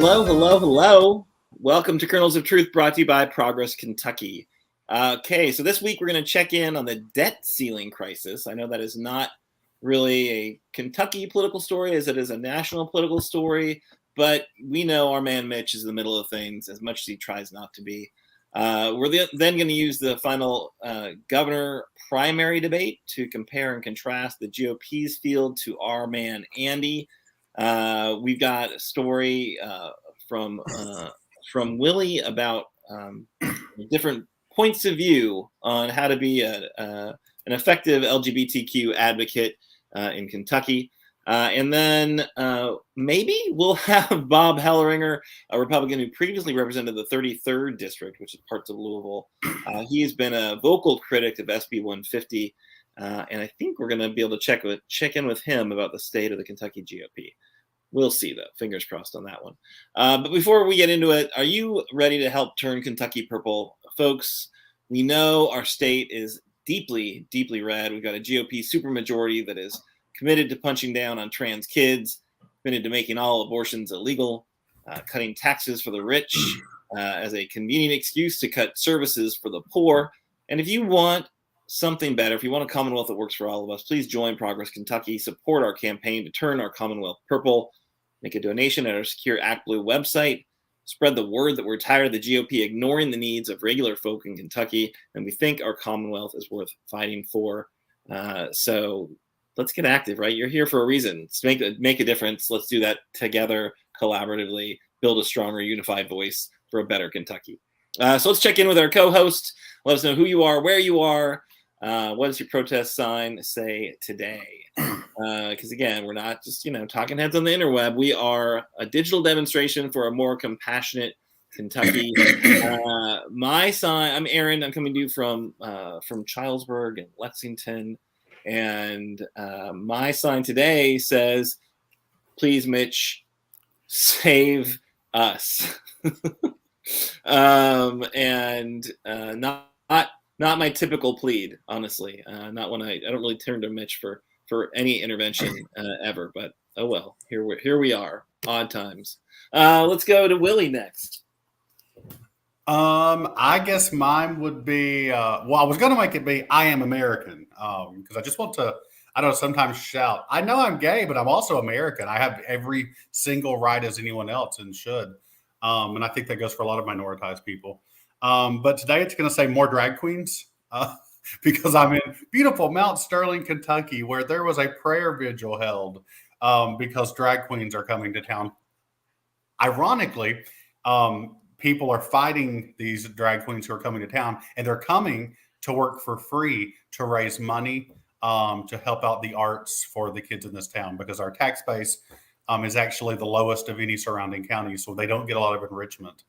Hello, hello, hello. Welcome to Kernels of Truth, brought to you by Progress Kentucky. Okay, so this week we're going to check in on the debt ceiling crisis. I know that is not really a Kentucky political story as it is a national political story, but we know our man Mitch is in the middle of things as much as he tries not to be. We're then going to use the final governor primary debate to compare and contrast the GOP's field to our man Andy. We've got a story from Willie about different points of view on how to be an effective LGBTQ advocate in Kentucky. And then maybe we'll have Bob Heleringer, a Republican who previously represented the 33rd district, which is parts of Louisville. He has been a vocal critic of SB 150. And I think we're going to be able to check in with him about the state of the Kentucky GOP. We'll see, though. Fingers crossed on that one. But before we get into it, are you ready to help turn Kentucky purple? Folks, we know our state is deeply, deeply red. We've got a GOP supermajority that is committed to punching down on trans kids, committed to making all abortions illegal, cutting taxes for the rich as a convenient excuse to cut services for the poor. And if you want something better, if you want a Commonwealth that works for all of us, please join Progress Kentucky. Support our campaign to turn our Commonwealth purple. Make a donation at our Secure Act Blue website. Spread the word that we're tired of the GOP ignoring the needs of regular folk in Kentucky, and we think our Commonwealth is worth fighting for. So let's get active, right? You're here for a reason. Let's make a difference. Let's do that together, collaboratively, build a stronger, unified voice for a better Kentucky. So let's check in with our co-host. Let us know who you are, where you are. What does your protest sign say today? Because again, we're not just talking heads on the interweb. We are a digital demonstration for a more compassionate Kentucky. My sign. I'm Aaron. I'm coming to you from Childsburg and Lexington, and my sign today says, "Please, Mitch, save us." And not my typical plead, honestly. Not when I don't really turn to Mitch for any intervention ever. But oh well, here we are. Odd times. Let's go to Willie next. I guess mine would be. I was going to make it be "I am American" because I just want to. I don't know, sometimes shout. I know I'm gay, but I'm also American. I have every single right as anyone else, and should. And I think that goes for a lot of minoritized people. But today it's going to say more drag queens because I'm in beautiful Mount Sterling, Kentucky, where there was a prayer vigil held because drag queens are coming to town. Ironically, people are fighting these drag queens who are coming to town, and they're coming to work for free to raise money to help out the arts for the kids in this town, because our tax base is actually the lowest of any surrounding counties, so they don't get a lot of enrichment.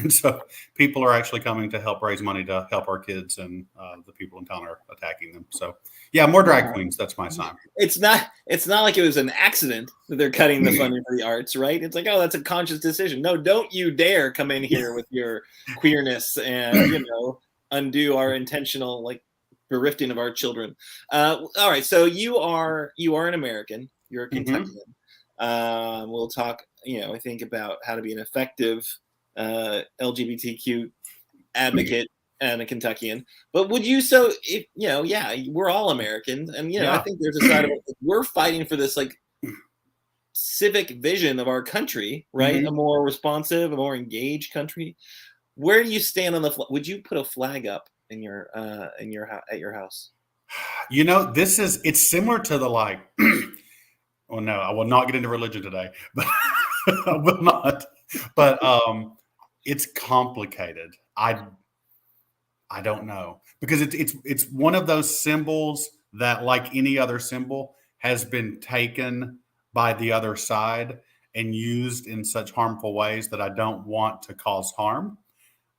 So people are actually coming to help raise money to help our kids, and the people in town are attacking them. So yeah, more drag queens. That's my sign. It's not like it was an accident that they're cutting the funding for the arts, right? It's like, oh, that's a conscious decision. No, don't you dare come in here with your queerness and undo our intentional berifting of our children. All right, so you are an American. You're a Kentuckian. We'll talk, I think, about how to be an effective LGBTQ advocate and a Kentuckian. But would you we're all Americans, and I think there's a side of it. We're fighting for this civic vision of our country, right? A more responsive, a more engaged country. Where do you stand on the would you put a flag up in your at your house? It's similar to the well, no, I will not get into religion today, but I will not. But it's complicated. I don't know, because it's one of those symbols that, like any other symbol, has been taken by the other side and used in such harmful ways that I don't want to cause harm.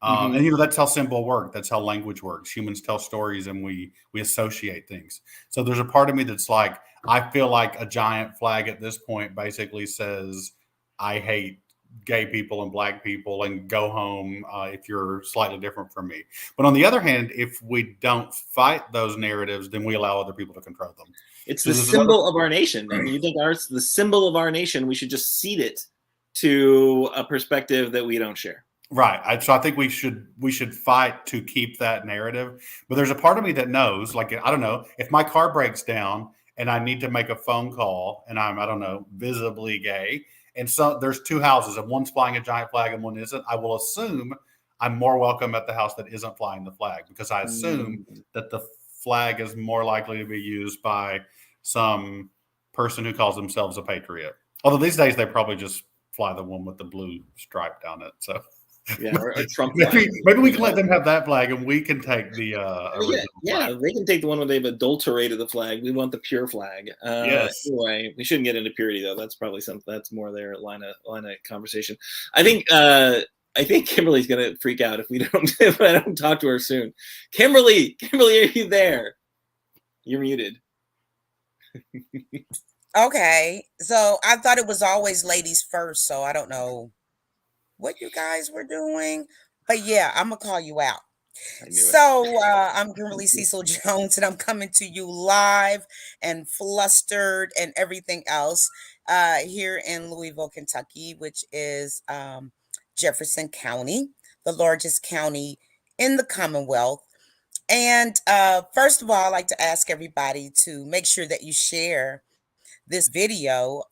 And that's how symbol work. That's how language works. Humans tell stories, and we associate things. So there's a part of me that's like, I feel like a giant flag at this point basically says, I hate gay people and black people, and go home if you're slightly different from me. But on the other hand, if we don't fight those narratives, then we allow other people to control them. It's the symbol of our nation. I mean, you think the symbol of our nation, we should just cede it to a perspective that we don't share. Right. So I think we should fight to keep that narrative. But there's a part of me that knows, like, I don't know, if my car breaks down and I need to make a phone call and I don't know, visibly gay, and so there's two houses and one's flying a giant flag and one isn't, I will assume I'm more welcome at the house that isn't flying the flag, because I assume that the flag is more likely to be used by some person who calls themselves a patriot. Although these days they probably just fly the one with the blue stripe down it. So yeah, or Trump maybe we can let them have that flag and we can take the original flag. They can take the one where they've adulterated the flag. We want the pure flag. Yes. Anyway, we shouldn't get into purity though. That's probably something that's more their line of conversation. I think Kimberly's gonna freak out if I don't talk to her soon. Kimberly, are you there? You're muted. Okay, so I thought it was always ladies first, so I don't know what you guys were doing, but yeah, I'm gonna call you out. So I'm Kimberly Cecil Jones, and I'm coming to you live and flustered and everything else here in Louisville, Kentucky, which is Jefferson County, the largest county in the Commonwealth. And first of all, I'd like to ask everybody to make sure that you share this video.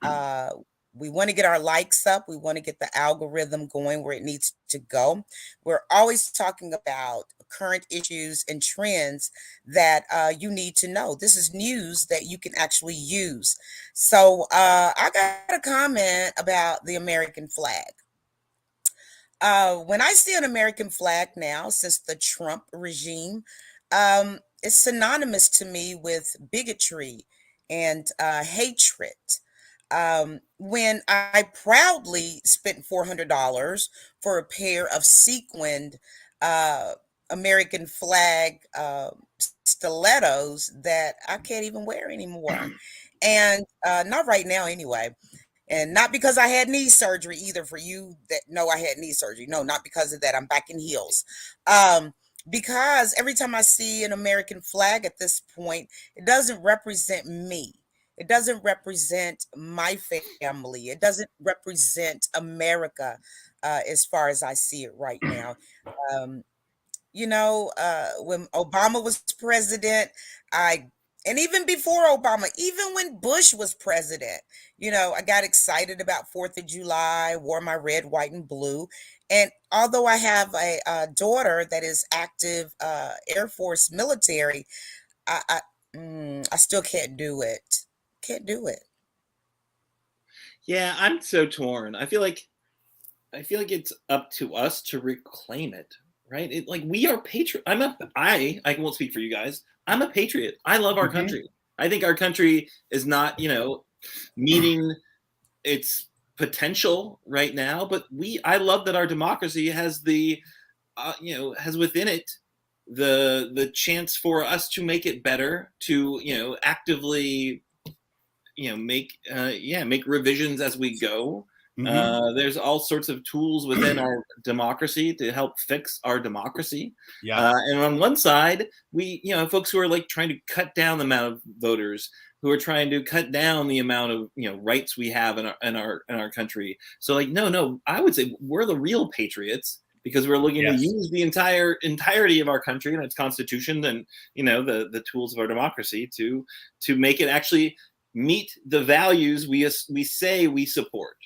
We want to get our likes up. We want to get the algorithm going where it needs to go. We're always talking about current issues and trends that you need to know. This is news that you can actually use. So I got a comment about the American flag. When I see an American flag now, since the Trump regime, it's synonymous to me with bigotry and hatred. When I proudly spent $400 for a pair of sequined American flag stilettos that I can't even wear anymore. And not right now anyway. And not because I had knee surgery either. For you that know I had knee surgery. No, not because of that. I'm back in heels. Because every time I see an American flag at this point, it doesn't represent me. It doesn't represent my family. It doesn't represent America as far as I see it right now. Um, when Obama was president, and even before Obama, even when Bush was president, I got excited about 4th of July, wore my red, white, and blue. And although I have a daughter that is active Air Force military, I still can't do it. Can't do it. Yeah, I'm so torn. I feel like it's up to us to reclaim it, right? We are patriot. I won't speak for you guys. I'm a patriot. I love our country. I think our country is not, meeting its potential right now, but I love that our democracy has has within it the chance for us to make it better, to actively make revisions as we go. There's all sorts of tools within our democracy to help fix our democracy. And on one side, we folks who are trying to cut down the amount of voters, who are trying to cut down the amount of rights we have in our country. So no, I would say we're the real patriots, because we're looking to use the entirety of our country and its constitution and the tools of our democracy to make it actually meet the values we say we support,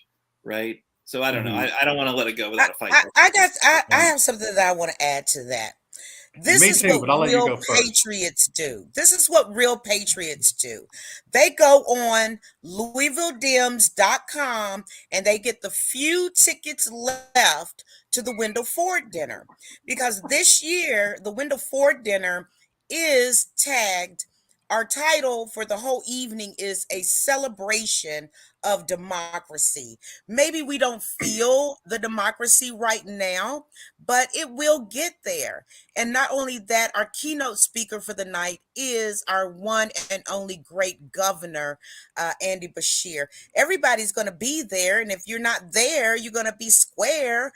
right? So I don't know. I don't want to let it go without a fight. I have something that I want to add to that. This is what real patriots do. This is what real patriots do. They go on LouisvilleDims.com and they get the few tickets left to the Wendell Ford dinner, because this year the Wendell Ford dinner is tagged. Our title for the whole evening is a celebration of democracy. Maybe we don't feel the democracy right now, but it will get there. And not only that, our keynote speaker for the night is our one and only great governor, Andy Beshear. Everybody's going to be there. And if you're not there, you're going to be square,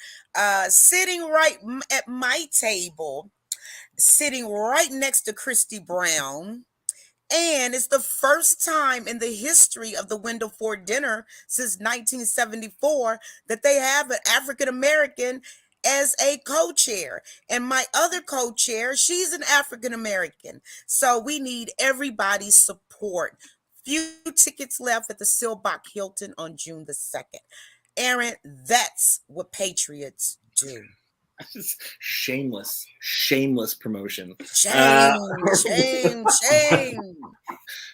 sitting right at my table, sitting right next to Christy Brown. And it's the first time in the history of the Wendell Ford dinner since 1974 that they have an African American as a co-chair. And my other co-chair, she's an African American. So we need everybody's support. Few tickets left at the Silbach Hilton on June the 2nd. Aaron, that's what patriots do. Shameless promotion. Shame.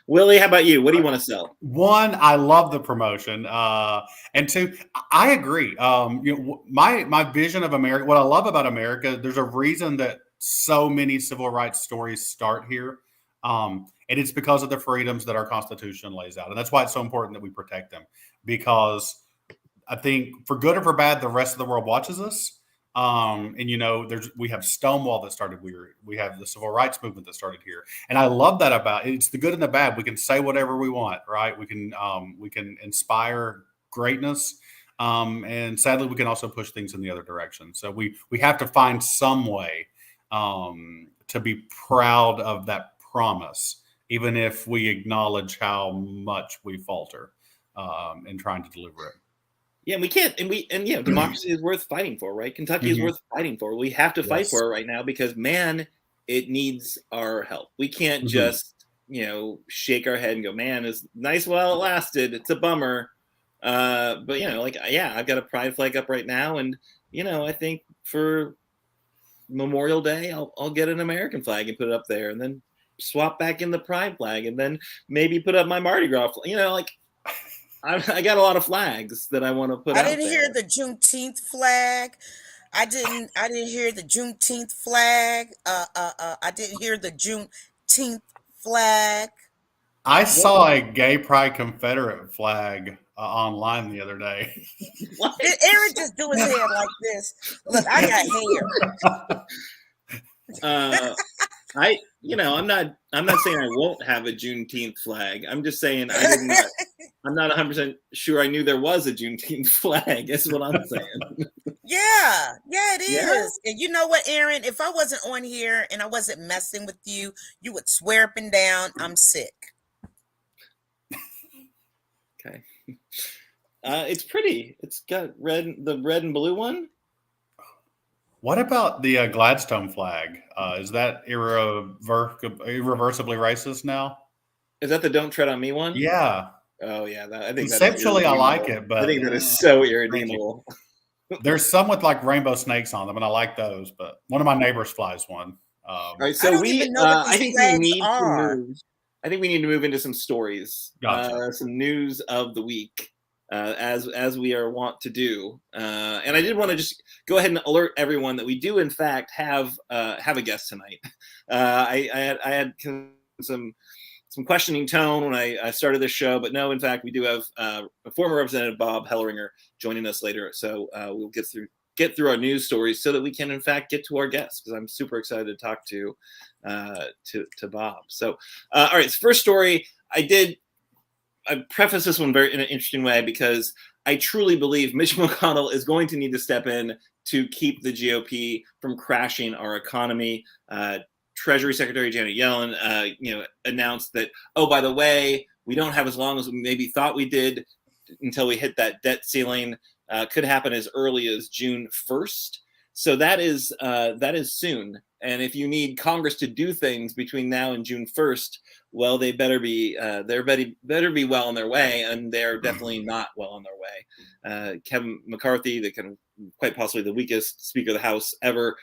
Willie, how about you? What do you want to sell? One, I love the promotion, and two, I agree. My vision of America, what I love about America, there's a reason that so many civil rights stories start here, and it's because of the freedoms that our Constitution lays out, and that's why it's so important that we protect them. Because I think, for good or for bad, the rest of the world watches us. And we have Stonewall that started here. We have the civil rights movement that started here, and I love that about it. It's the good and the bad. We can say whatever we want, right? We can inspire greatness, and sadly, we can also push things in the other direction. So we have to find some way to be proud of that promise, even if we acknowledge how much we falter in trying to deliver it. Yeah, we can't, and democracy is worth fighting for, right? Kentucky is worth fighting for. We have to fight for it right now because, man, it needs our help. We can't just, shake our head and go, man, it's nice while it lasted. It's a bummer. But, I've got a pride flag up right now. And, I think for Memorial Day, I'll get an American flag and put it up there and then swap back in the pride flag and then maybe put up my Mardi Gras flag. I got a lot of flags that I want to put out there. I didn't hear the Juneteenth flag. I didn't hear the Juneteenth flag. I didn't hear the Juneteenth flag. I saw a gay pride Confederate flag online the other day. What? Did Aaron just do his head like this? Look, I got hair. I'm not saying I won't have a Juneteenth flag. I'm just saying I'm not 100% sure I knew there was a Juneteenth flag. That's what I'm saying. Yeah, it is. Yeah. And you know what, Aaron? If I wasn't on here and I wasn't messing with you, you would swear up and down I'm sick. Okay. It's pretty. It's got the red and blue one. What about the Gladstone flag? Is that irreversibly racist now? Is that the "Don't Tread on Me" one? Yeah. Oh yeah, I think conceptually I like it, but I think that is so irredeemable. There's some with like rainbow snakes on them, and I like those. But one of my neighbors flies one. All right, so I think we need to move. I think we need to move into some stories, some news of the week. As we are wont to do, and I did want to just go ahead and alert everyone that we do in fact have a guest tonight. I had some questioning tone when I started this show, but no, in fact, we do have a former Representative Bob Heleringer joining us later. So we'll get through our news stories so that we can in fact get to our guests, because I'm super excited to talk to Bob. So all right, first story. I preface this one in an interesting way because I truly believe Mitch McConnell is going to need to step in to keep the GOP from crashing our economy. Treasury Secretary Janet Yellen, announced that, oh, by the way, we don't have as long as we maybe thought we did until we hit that debt ceiling. Could happen as early as June 1st. So that is soon. And if you need Congress to do things between now and June 1st, well, they better be well on their way, and they're definitely not well on their way. Kevin McCarthy, the kind of quite possibly the weakest Speaker of the House ever,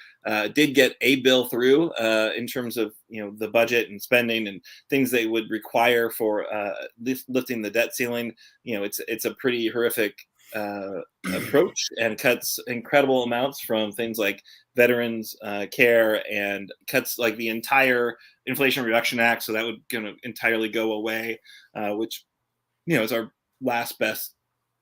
did get a bill through in terms of the budget and spending and things they would require for lifting the debt ceiling. It's a pretty horrific approach and cuts incredible amounts from things like veterans care and cuts like the entire Inflation Reduction Act. So that would entirely go away, which is our last best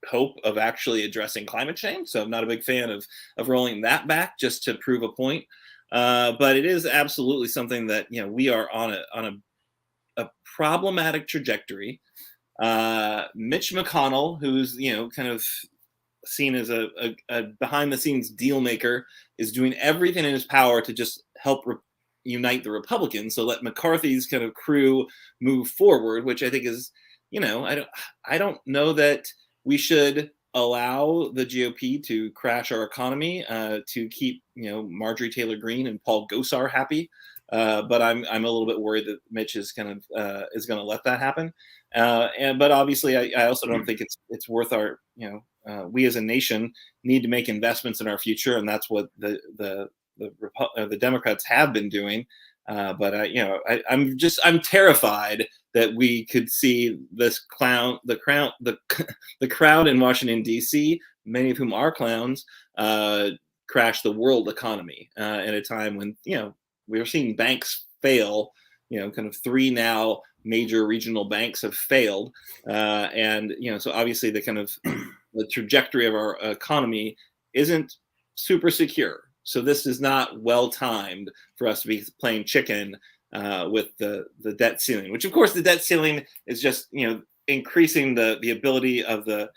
hope of actually addressing climate change. So I'm not a big fan of rolling that back just to prove a point. But it is absolutely something that we are on a problematic trajectory. Mitch McConnell, who's kind of seen as a behind the scenes deal maker, is doing everything in his power to just help unite the Republicans. So let McCarthy's kind of crew move forward, which I think is, I don't know that we should allow the GOP to crash our economy to keep, Marjorie Taylor Greene and Paul Gosar happy. But I'm a little bit worried that Mitch is kind of is going to let that happen. But obviously, I also don't think it's worth our, we as a nation need to make investments in our future, and that's what the Democrats have been doing. But I'm terrified that we could see the crowd in Washington D.C., many of whom are clowns, crash the world economy at a time when we're seeing banks fail. Kind of 3 now major regional banks have failed, and so obviously the kind of the trajectory of our economy isn't super secure. So this is not well timed for us to be playing chicken with the debt ceiling, which of course the debt ceiling is just increasing the ability of the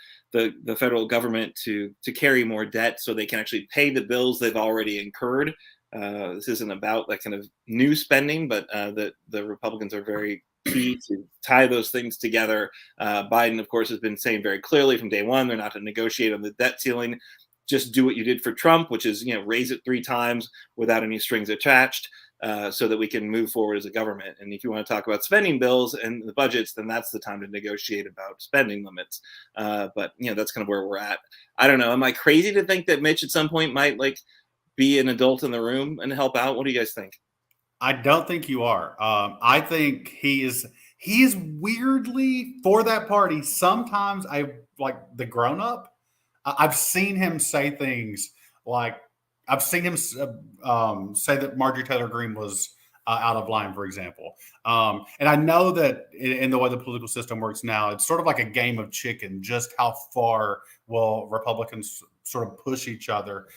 federal government to carry more debt so they can actually pay the bills they've already incurred. This isn't about that kind of new spending, but the Republicans are very key to tie those things together. Biden, of course, has been saying very clearly from day one they're not to negotiate on the debt ceiling. Just do what you did for Trump, which is raise it 3 times without any strings attached, so that we can move forward as a government. And if you want to talk about spending bills and the budgets, then that's the time to negotiate about spending limits. But that's kind of where we're at. I don't know. Am I crazy to think that Mitch at some point might be an adult in the room and help out? What do you guys think? I don't think you are. I think he is weirdly for that party. Sometimes I like the grown up. I've seen him say things like I've seen him say that Marjorie Taylor Greene was out of line, for example. And I know that in the way the political system works now, it's sort of like a game of chicken. Just how far will Republicans sort of push each other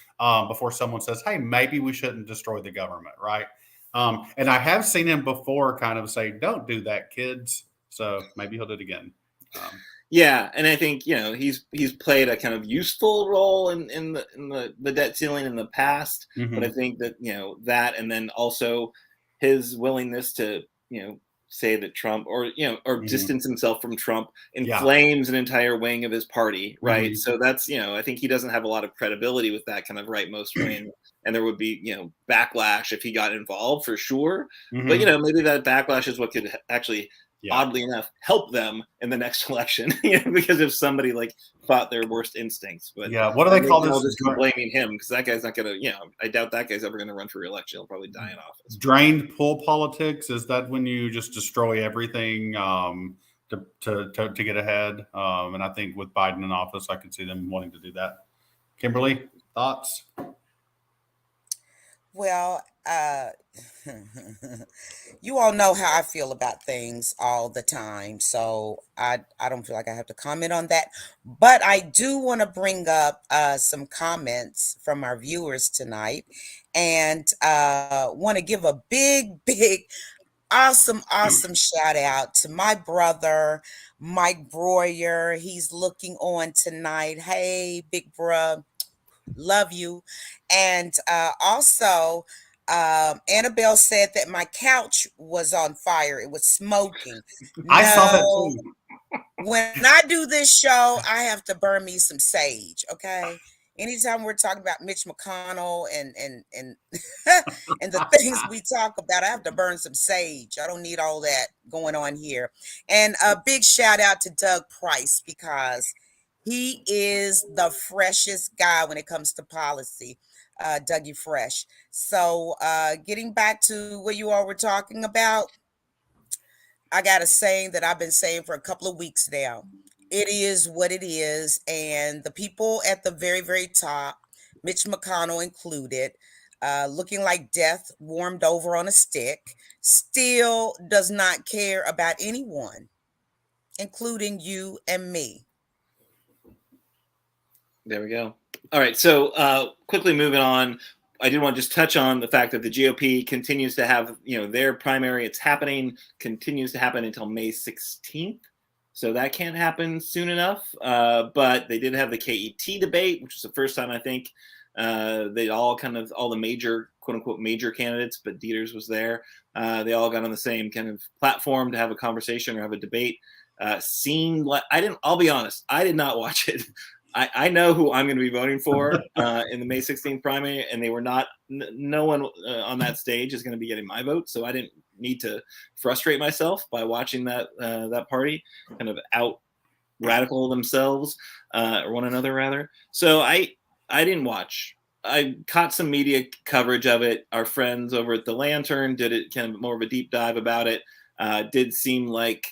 before someone says, "Hey, maybe we shouldn't destroy the government," right? And I have seen him before kind of say, "Don't do that, kids." So maybe he'll do it again. Yeah, and I think he's played a kind of useful role in the debt ceiling in the past, but I think that that, and then also his willingness to say that Trump or distance himself from Trump inflames an entire wing of his party, right? So that's I think he doesn't have a lot of credibility with that kind of rightmost wing, and there would be backlash if he got involved for sure. But maybe that backlash is what could actually. Oddly enough, help them in the next election, because if somebody fought their worst instincts. But what do they call this? I'll just keep blaming him because that guy's not gonna. I doubt that guy's ever gonna run for re-election. He'll probably die in office. Drained pool politics, is that when you just destroy everything to get ahead? And I think with Biden in office, I could see them wanting to do that. Kimberly, thoughts? Well, you all know how I feel about things all the time, so I don't feel like I have to comment on that. But I do want to bring up some comments from our viewers tonight, and want to give a big, awesome shout out to my brother, Mike Breuer. He's looking on tonight. Hey, big bruh. Love you. And also, Annabelle said that my couch was on fire. It was smoking. I saw that too. When I do this show, I have to burn me some sage. Okay. Anytime we're talking about Mitch McConnell and and the things we talk about, I have to burn some sage. I don't need all that going on here. And a big shout out to Doug Price, because he is the freshest guy when it comes to policy, Dougie Fresh. So getting back to what you all were talking about, I got a saying that I've been saying for a couple of weeks now. It is what it is. And the people at the very, very top, Mitch McConnell included, looking like death warmed over on a stick, still does not care about anyone, including you and me. There we go. All right. So quickly moving on, I did want to just touch on the fact that the GOP continues to have, their primary. It's continues to happen until May 16th. So that can't happen soon enough. But they did have the KET debate, which was the first time I think all the major quote unquote major candidates, but Dieters was there. They all got on the same kind of platform to have a conversation or have a debate. Seemed like I'll be honest, I did not watch it. I know who I'm going to be voting for in the May 16th primary, and they were not. No one on that stage is going to be getting my vote, so I didn't need to frustrate myself by watching that party kind of out radical themselves or one another rather. So I didn't watch. I caught some media coverage of it. Our friends over at the Lantern did it kind of more of a deep dive about it. Did seem like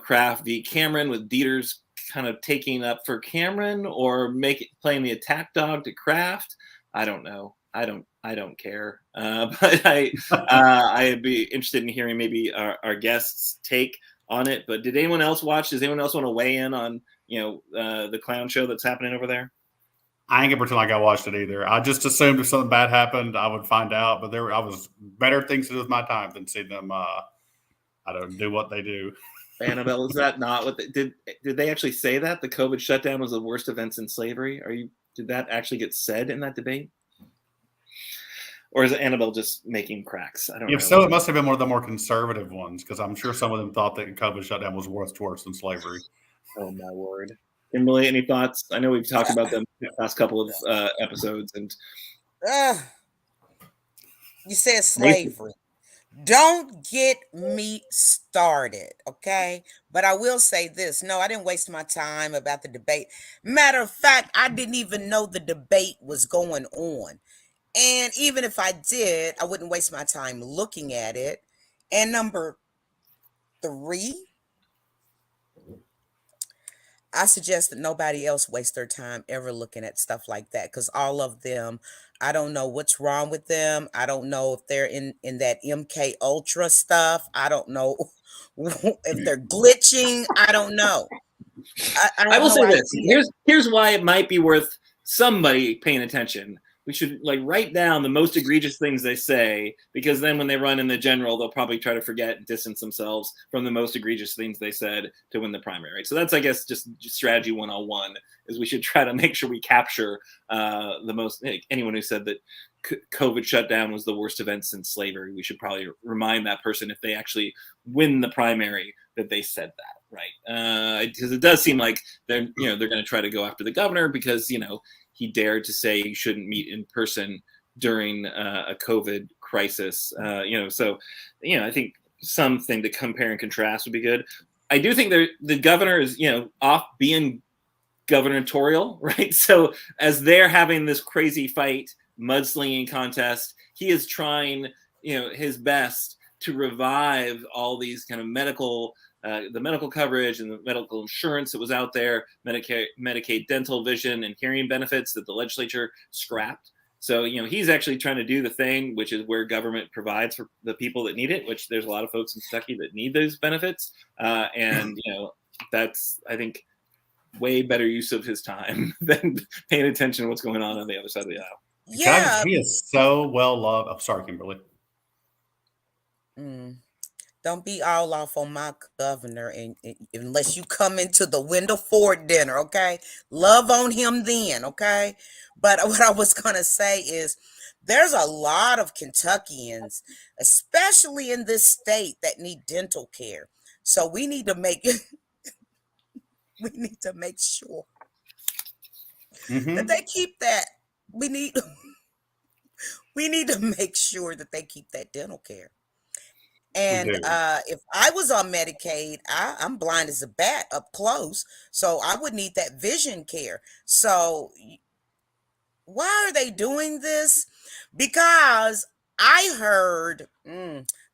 Kraft v. Cameron with Dieters kind of taking up for Cameron or playing the attack dog to Kraft. I don't know. I don't care. But I'd be interested in hearing maybe our guests' take on it. But did anyone else watch? Does anyone else want to weigh in on the clown show that's happening over there? I ain't gonna pretend like I watched it either. I just assumed if something bad happened, I would find out. But I was better things to do with my time than see them. I don't do what they do. Annabelle, is that not what did they actually say that the COVID shutdown was the worst event since slavery? Did that actually get said in that debate? Or is Annabelle just making cracks? I don't know. If so, it must have been one of the more conservative ones, because I'm sure some of them thought that COVID shutdown was worse than slavery. Oh my word. Kimberly, any thoughts? I know we've talked about them the past couple of episodes, and you said slavery. Don't get me started, okay? But I will say this. No, I didn't waste my time about the debate. Matter of fact, I didn't even know the debate was going on. And even if I did, I wouldn't waste my time looking at it. And number 3, I suggest that nobody else waste their time ever looking at stuff like that, because all of them, I don't know what's wrong with them. I don't know if they're in that MK Ultra stuff. I don't know if they're glitching. I don't know. I will say this. Here's why it might be worth somebody paying attention. We should write down the most egregious things they say, because then when they run in the general, they'll probably try to forget and distance themselves from the most egregious things they said to win the primary. So that's, I guess, just strategy 101 is we should try to make sure we capture the most. Anyone who said that COVID shutdown was the worst event since slavery, we should probably remind that person, if they actually win the primary, that they said that, right? Because it does seem like they're going to try to go after the governor because he dared to say you shouldn't meet in person during a COVID crisis. So I think something to compare and contrast would be good. I do think the governor is off being gubernatorial, right? So as they're having this crazy fight, mudslinging contest, he is trying his best to revive all these kind of the medical coverage and the medical insurance that was out there, Medicaid, dental, vision, and hearing benefits that the legislature scrapped. So, he's actually trying to do the thing, which is where government provides for the people that need it, which there's a lot of folks in Kentucky that need those benefits. And that's, I think, way better use of his time than paying attention to what's going on the other side of the aisle. Yeah. He is so well loved. I'm sorry, Kimberly. Don't be all off on my governor unless you come into the Wendell Ford dinner, okay? Love on him then, okay? But what I was going to say is there's a lot of Kentuckians, especially in this state, that need dental care. So we need to make sure that they keep that. We need to make sure that they keep that dental care. And if I was on Medicaid, I'm blind as a bat up close, so I would need that vision care. So why are they doing this? Because I heard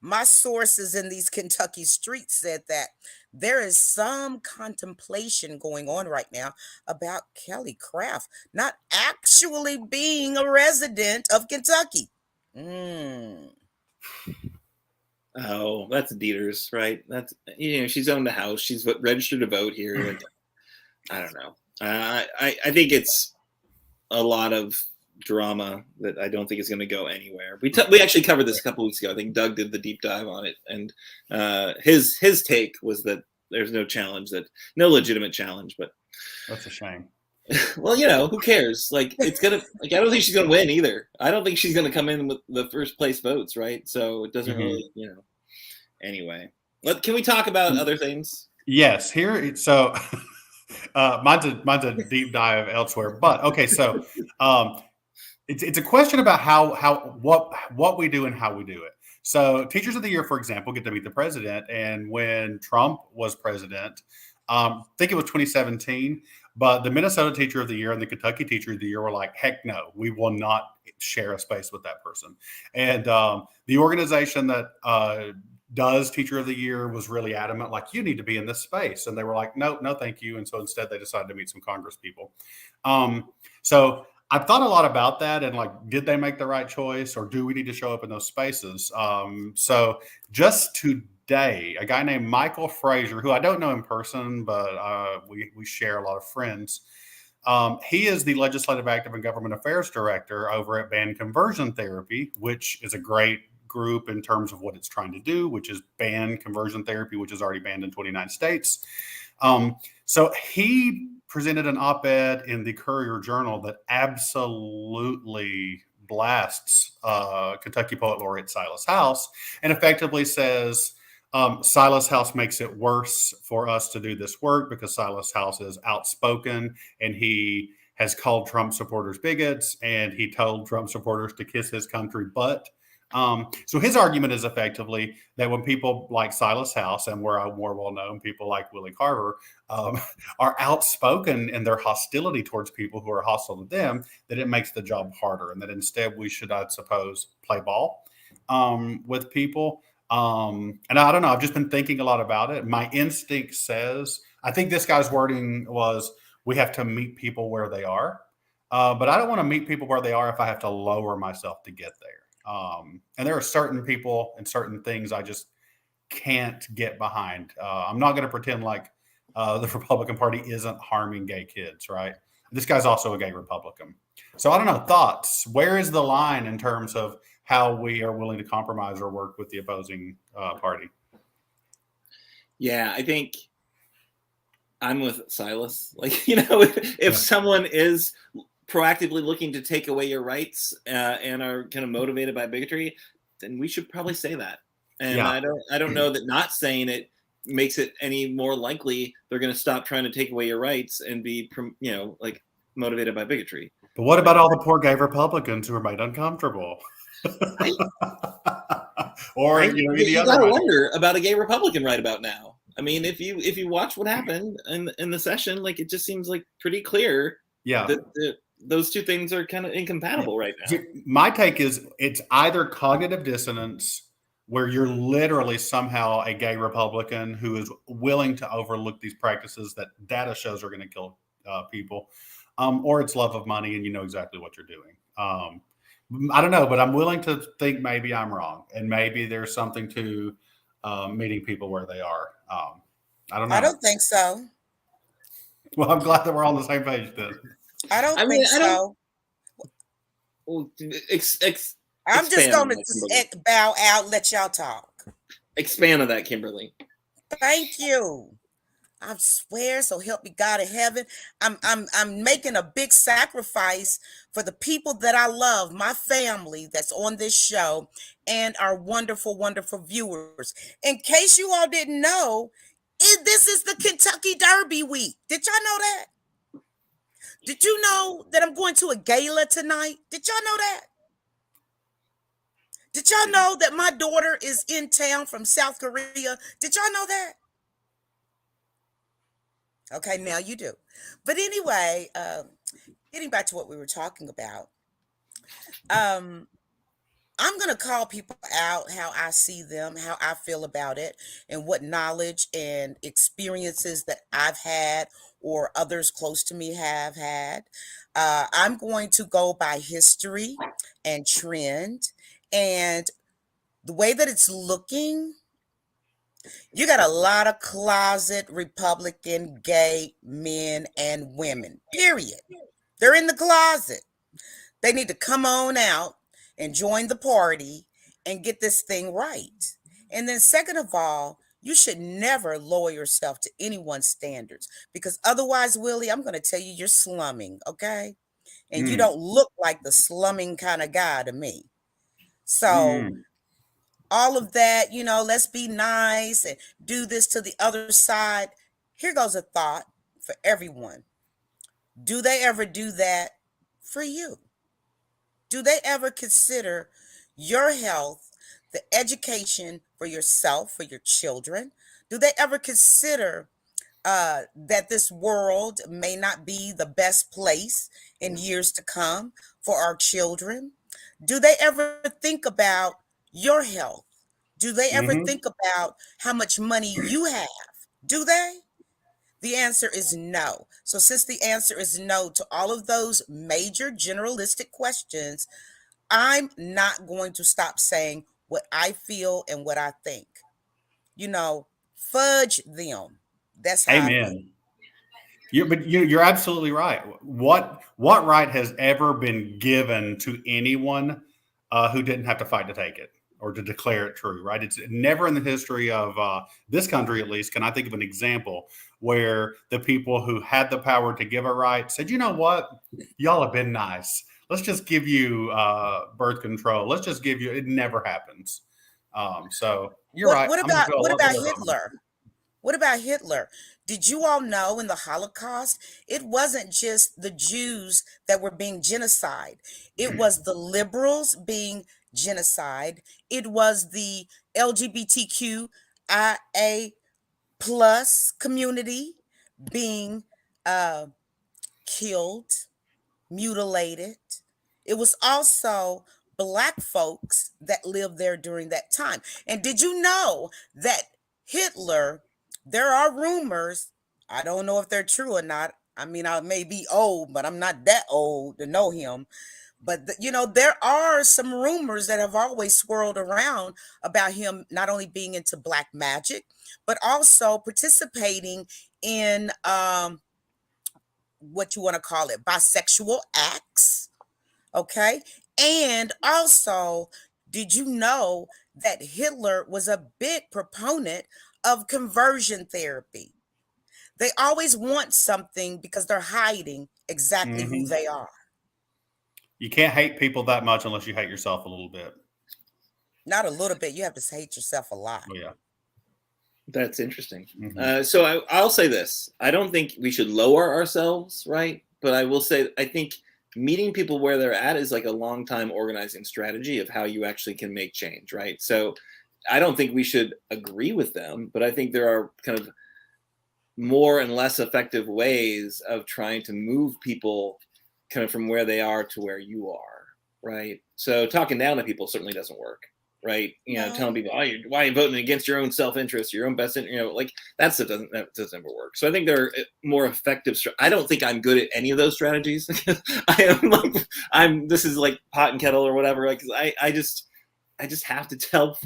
my sources in these Kentucky streets said that there is some contemplation going on right now about Kelly Craft not actually being a resident of Kentucky. Oh, that's Dieters, right? That's she's owned a house. She's registered to vote here. I don't know. I think it's a lot of drama that I don't think is going to go anywhere. We actually covered this a couple weeks ago. I think Doug did the deep dive on it, and his take was that there's no legitimate challenge. But that's a shame. Well, who cares? Like, it's gonna. Like, I don't think she's gonna win either. I don't think she's gonna come in with the first place votes, right? So it doesn't really, Anyway, can we talk about other things? Yes. Here. So, mine's a deep dive elsewhere. But okay. So, it's a question about what we do and how we do it. So, Teachers of the Year, for example, get to meet the president, and when Trump was president, I think it was 2017. But the Minnesota Teacher of the Year and the Kentucky Teacher of the Year were like, heck no, we will not share a space with that person. And the organization that does Teacher of the Year was really adamant, like, you need to be in this space. And they were like, no, thank you. And so instead they decided to meet some Congress people. So I've thought a lot about that and like, did they make the right choice, or do we need to show up in those spaces? So just today, a guy named Michael Frazier, who I don't know in person, but we share a lot of friends. He is the Legislative Active and Government Affairs Director over at Ban Conversion Therapy, which is a great group in terms of what it's trying to do, which is ban conversion therapy, which is already banned in 29 states. So he presented an op-ed in the Courier Journal that absolutely blasts Kentucky Poet Laureate Silas House and effectively says, Silas House makes it worse for us to do this work because Silas House is outspoken and he has called Trump supporters bigots and he told Trump supporters to kiss his country butt. So his argument is effectively that when people like Silas House and where I'm more well-known, people like Willie Carver are outspoken in their hostility towards people who are hostile to them, that it makes the job harder and that instead we should, I suppose, play ball with people. And I don't know, I've just been thinking a lot about it. My instinct says, I think this guy's wording was, we have to meet people where they are. But I don't want to meet people where they are if I have to lower myself to get there. And there are certain people and certain things I just can't get behind. I'm not going to pretend like the Republican Party isn't harming gay kids, right? This guy's also a gay Republican. So I don't know, thoughts. Where is the line in terms of how we are willing to compromise or work with the opposing party? Yeah, I think I'm with Silas. Like, if someone is proactively looking to take away your rights and are kind of motivated by bigotry, then we should probably say that. And I don't know that not saying it makes it any more likely they're going to stop trying to take away your rights and be, like motivated by bigotry. But what about all the poor gay Republicans who are made uncomfortable? Or you gotta wonder about a gay Republican right about now. I mean, if you watch what happened in the session, like, it just seems like pretty clear that those two things are kind of incompatible right now. My take is it's either cognitive dissonance, where you're literally somehow a gay Republican who is willing to overlook these practices that data shows are going to kill people, or it's love of money and you know exactly what you're doing. I don't know, but I'm willing to think maybe I'm wrong, and maybe there's something to meeting people where they are. I don't know. I don't think so. Well, I'm glad that we're on the same page then. I don't think so. Well, I'm just going to bow out, let y'all talk. Expand on that, Kimberly. Thank you. I swear, so help me God in heaven. I'm making a big sacrifice for the people that I love, my family that's on this show, and our wonderful, wonderful viewers. In case you all didn't know, this is the Kentucky Derby week. Did y'all know that? Did you know that I'm going to a gala tonight? Did y'all know that? Did y'all know that my daughter is in town from South Korea? Did y'all know that? Okay, now you do. But anyway, getting back to what we were talking about, I'm going to call people out how I see them, how I feel about it, and what knowledge and experiences that I've had or others close to me have had. I'm going to go by history and trend and the way that it's looking. You got a lot of closet Republican gay men and women, period. They're in the closet. They need to come on out and join the party and get this thing right. And then second of all, You should never lower yourself to anyone's standards, because otherwise, Willie, I'm going to tell you, you're slumming, okay? And you don't look like the slumming kind of guy to me. So all of that, let's be nice and do this to the other side. Here goes a thought for everyone. Do they ever do that for you? Do they ever consider your health, the education for yourself, for your children? Do they ever consider that this world may not be the best place in years to come for our children? Do they ever think about your health? Do they ever think about how much money you have? Do they? The answer is no. So, since the answer is no to all of those major generalistic questions, I'm not going to stop saying what I feel and what I think. Fudge them. That's how I feel. Amen. You're absolutely right. What right has ever been given to anyone who didn't have to fight to take it or to declare it true? Right? It's never in the history of this country, at least, can I think of an example where the people who had the power to give a right said, "You know what? Y'all have been nice. Let's just give you birth control. Let's just give you." It never happens. So you're right. What about Hitler? What about Hitler? Did you all know in the Holocaust, it wasn't just the Jews that were being genocide. It was the liberals being genocide. It was the LGBTQIA plus community being killed, mutilated. It was also Black folks that lived there during that time. And did you know that Hitler, there are rumors, I don't know if they're true or not. I mean, I may be old, but I'm not that old to know him. But, there are some rumors that have always swirled around about him not only being into black magic, but also participating in what you want to call it, bisexual acts. Okay. And also, did you know that Hitler was a big proponent of conversion therapy? They always want something because they're hiding exactly who they are. You can't hate people that much unless you hate yourself a little bit. Not a little bit. You have to hate yourself a lot. Oh, yeah. That's interesting. So I'll say this. I don't think we should lower ourselves, right? But I will say, I think meeting people where they're at is like a long time organizing strategy of how you actually can make change, right? So I don't think we should agree with them, but I think there are kind of more and less effective ways of trying to move people kind of from where they are to where you are, right? So talking down to people certainly doesn't work, right? Telling people, why are you voting against your own self-interest, your own best interest, like that doesn't ever work. So I think there are more effective. I don't think I'm good at any of those strategies. This is like pot and kettle or whatever. Like, I just have to tell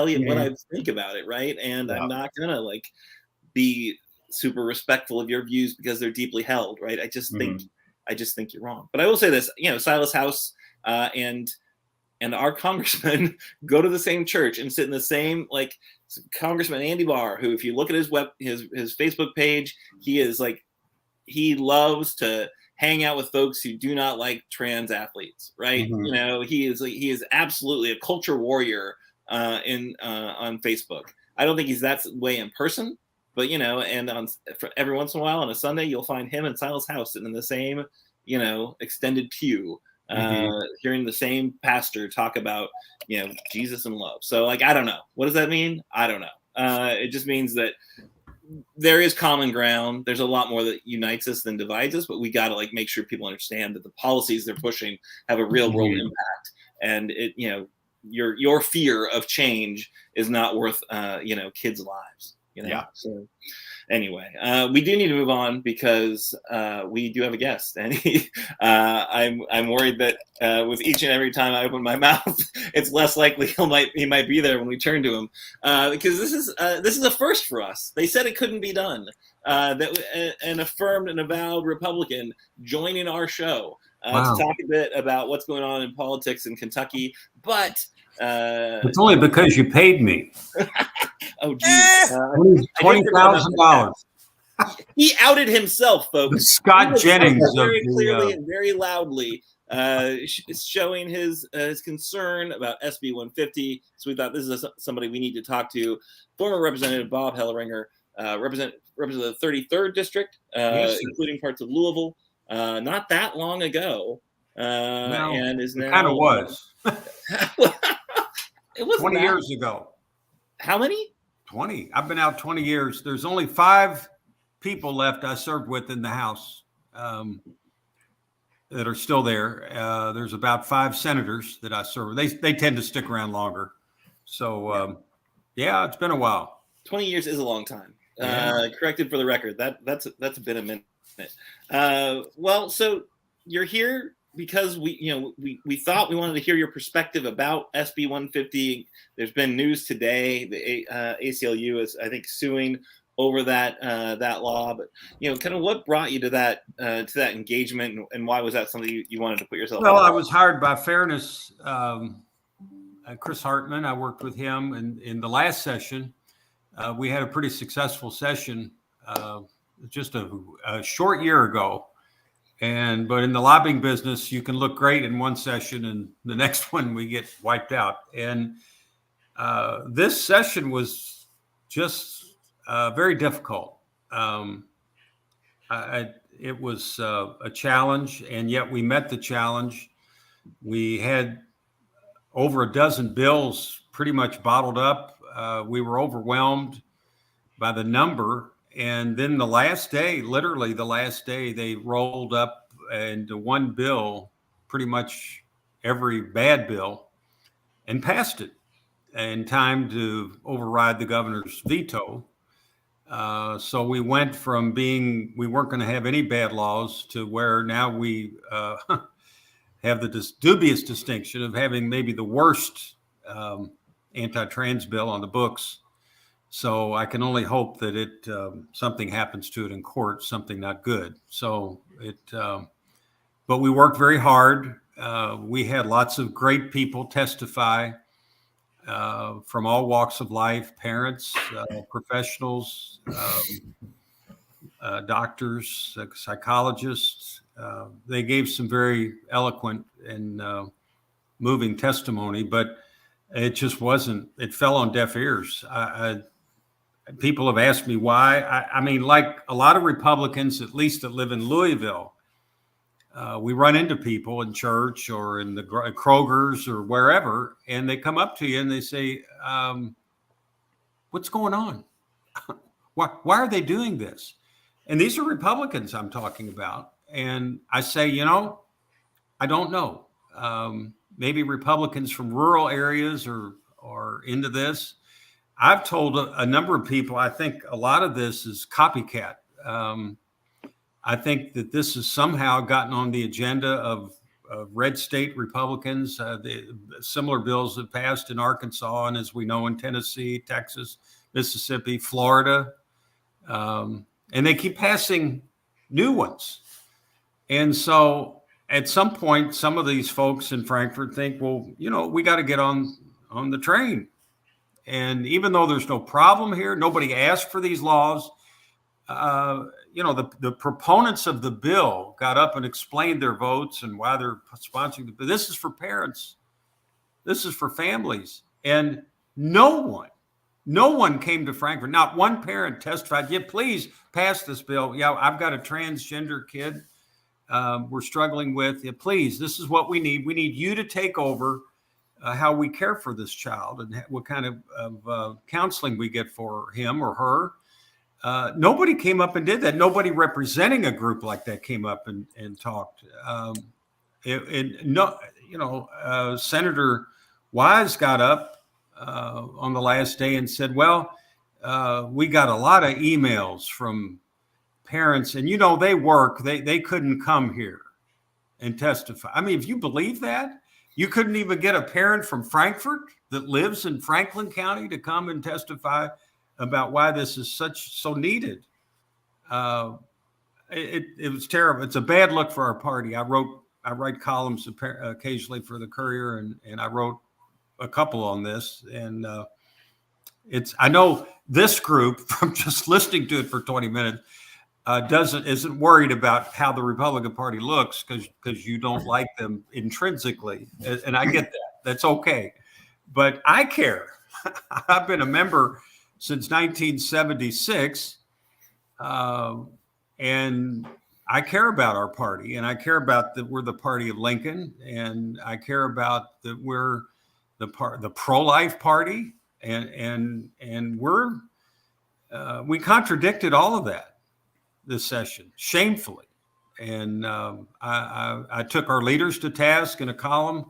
you what I think about it, right? And I'm not gonna like be super respectful of your views because they're deeply held, right? I just think you're wrong. But I will say this, Silas House and our congressman go to the same church and sit in the same, like, Congressman Andy Barr, who, if you look at his Facebook page, he loves to hang out with folks who do not like trans athletes, right? He is absolutely a culture warrior on Facebook. I don't think he's that way in person, but and every once in a while on a Sunday, you'll find him and Silas House sitting in the same, extended pew, hearing the same pastor talk about, Jesus and love. So, like, I don't know. What does that mean? I don't know. It just means that there is common ground. There's a lot more that unites us than divides us, but we got to like make sure people understand that the policies they're pushing have a real world impact. And it, your fear of change is not worth, kids' lives. Yeah. So anyway, we do need to move on because we do have a guest, and I'm worried that with each and every time I open my mouth, it's less likely he might be there when we turn to him, because this is a first for us. They said it couldn't be done. an affirmed and avowed Republican joining our show Wow. to talk a bit about what's going on in politics in Kentucky. But it's only because you paid me. Oh, geez. $20,000. He outed himself, folks. Scott Jennings very clearly and very loudly showing his concern about SB 150. So we thought this is somebody we need to talk to. Former Representative Bob Heleringer, represent the 33rd District, including parts of Louisville, not that long ago, and is now kind of was. It was 20 years ago. How many? 20. I've been out 20 years. There's only 5 people left I served with in the House that are still there. There's about 5 senators that I serve. They tend to stick around longer. So, it's been a while. 20 years is a long time. Corrected for the record. That's been a minute. Well, so you're here because we thought we wanted to hear your perspective about SB 150. There's been news today. The ACLU is, I think, suing over that law. But kind of what brought you to that engagement, and why was that something you wanted to put yourself? Well, I was hired by Fairness. Chris Hartman. I worked with him in the last session. We had a pretty successful session just a short year ago. But in the lobbying business, you can look great in one session and the next one we get wiped out. And this session was just very difficult. It was a challenge, and yet we met the challenge. We had over a dozen bills pretty much bottled up. We were overwhelmed by the number. And then literally the last day, they rolled up into one bill, pretty much every bad bill, and passed it in time to override the governor's veto. So we went from we weren't going to have any bad laws to where now we have the dubious distinction of having maybe the worst anti-trans bill on the books. So I can only hope that something happens to it in court, something not good. So but we worked very hard. We had lots of great people testify from all walks of life, parents, professionals, doctors, psychologists. They gave some very eloquent and moving testimony, but it just wasn't, it fell on deaf ears. People have asked me why. I mean, like a lot of Republicans, at least that live in Louisville, we run into people in church or in the Kroger's or wherever, and they come up to you and they say, what's going on? Why are they doing this? And these are Republicans I'm talking about. And I say, I don't know. Maybe Republicans from rural areas are into this. I've told a number of people, I think a lot of this is copycat. I think that this has somehow gotten on the agenda of red state Republicans. The similar bills have passed in Arkansas, and as we know, in Tennessee, Texas, Mississippi, Florida. And they keep passing new ones. And so at some point, some of these folks in Frankfort think, well, we got to get on the train. And even though there's no problem here, nobody asked for these laws. The proponents of the bill got up and explained their votes and why they're sponsoring the bill. This is for parents. This is for families. And no one came to Frankfort. Not one parent testified, please pass this bill. Yeah, I've got a transgender kid we're struggling with. Yeah, please, this is what we need. We need you to take over how we care for this child and what kind of counseling we get for him or her. Nobody came up and did that. Nobody representing a group like that came up and talked. Senator Wise got up on the last day and said, well, we got a lot of emails from parents and, they work, they couldn't come here and testify. I mean, if you believe that, you couldn't even get a parent from Frankfort that lives in Franklin County to come and testify about why this is so needed. it was terrible. It's a bad look for our party. I write columns occasionally for the Courier, and I wrote a couple on this. And I know this group, from just listening to it for 20 minutes, isn't worried about how the Republican Party looks because you don't like them intrinsically, and I get that. That's okay, but I care. I've been a member since 1976, and I care about our party, and I care about that we're the party of Lincoln, and I care about that we're the pro-life party, and we contradicted all of that this session, shamefully. And I took our leaders to task in a column.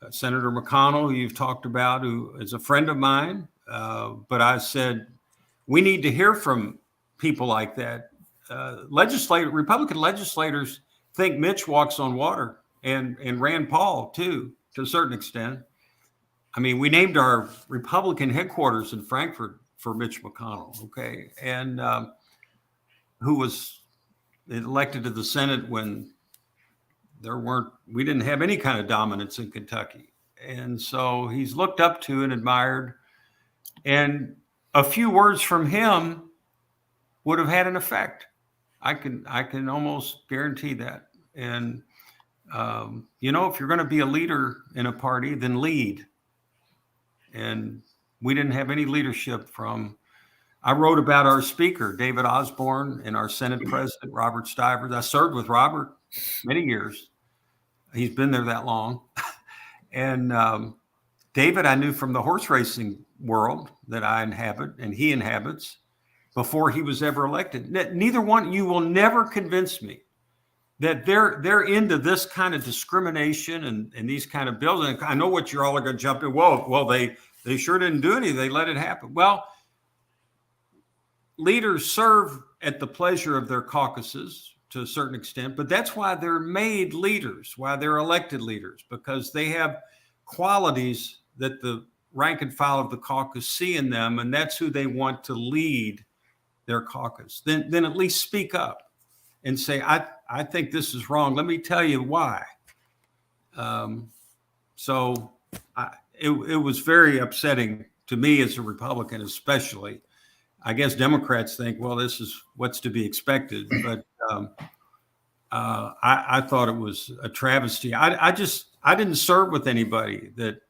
Senator McConnell, who you've talked about, who is a friend of mine, but I said, we need to hear from people like that. Republican legislators think Mitch walks on water, and Rand Paul too, to a certain extent. I mean, we named our Republican headquarters in Frankfort for Mitch McConnell, okay, and who was elected to the Senate when we didn't have any kind of dominance in Kentucky. And so he's looked up to and admired, and a few words from him would have had an effect. I can almost guarantee that. And, if you're going to be a leader in a party, then lead. And we didn't have any leadership I wrote about our speaker, David Osborne, and our Senate president, Robert Stivers. I served with Robert many years. He's been there that long. And David, I knew from the horse racing world that I inhabit and he inhabits before he was ever elected. Neither one, you will never convince me that they're into this kind of discrimination and these kind of bills. And I know what you're all going to jump in. Well, they sure didn't do anything. They let it happen. Well, leaders serve at the pleasure of their caucuses to a certain extent, but that's why they're made leaders, why they're elected leaders, because they have qualities that the rank and file of the caucus see in them, and that's who they want to lead their caucus. Then at least speak up and say, I think this is wrong. Let me tell you why. So it was very upsetting to me as a Republican, especially. I guess Democrats think, well, this is what's to be expected, but I thought it was a travesty. I didn't serve with anybody that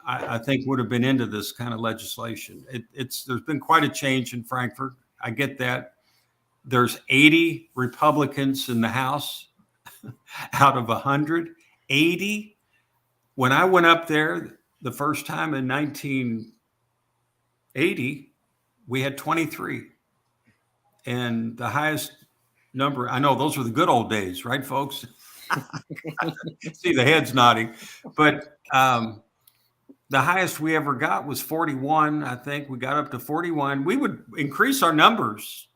I think would have been into this kind of legislation. There's been quite a change in Frankfort. I get that. There's 80 Republicans in the House out of 100. 80. When I went up there the first time in 1980, we had 23. And the highest number, I know those were the good old days, right, folks? See the heads nodding. But the highest we ever got was 41. I think we got up to 41. We would increase our numbers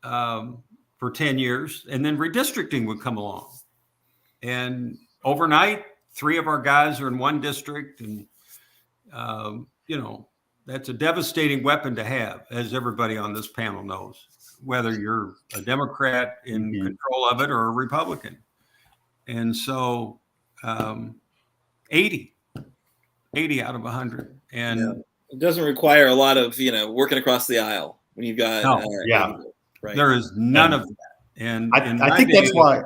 for 10 years, and then redistricting would come along. And overnight, 3 of our guys are in one district. And, that's a devastating weapon to have, as everybody on this panel knows, whether you're a Democrat in control of it or a Republican. And so 80 out of 100. And it doesn't require a lot of, working across the aisle when you've got, right. There is none of that. And I think that's why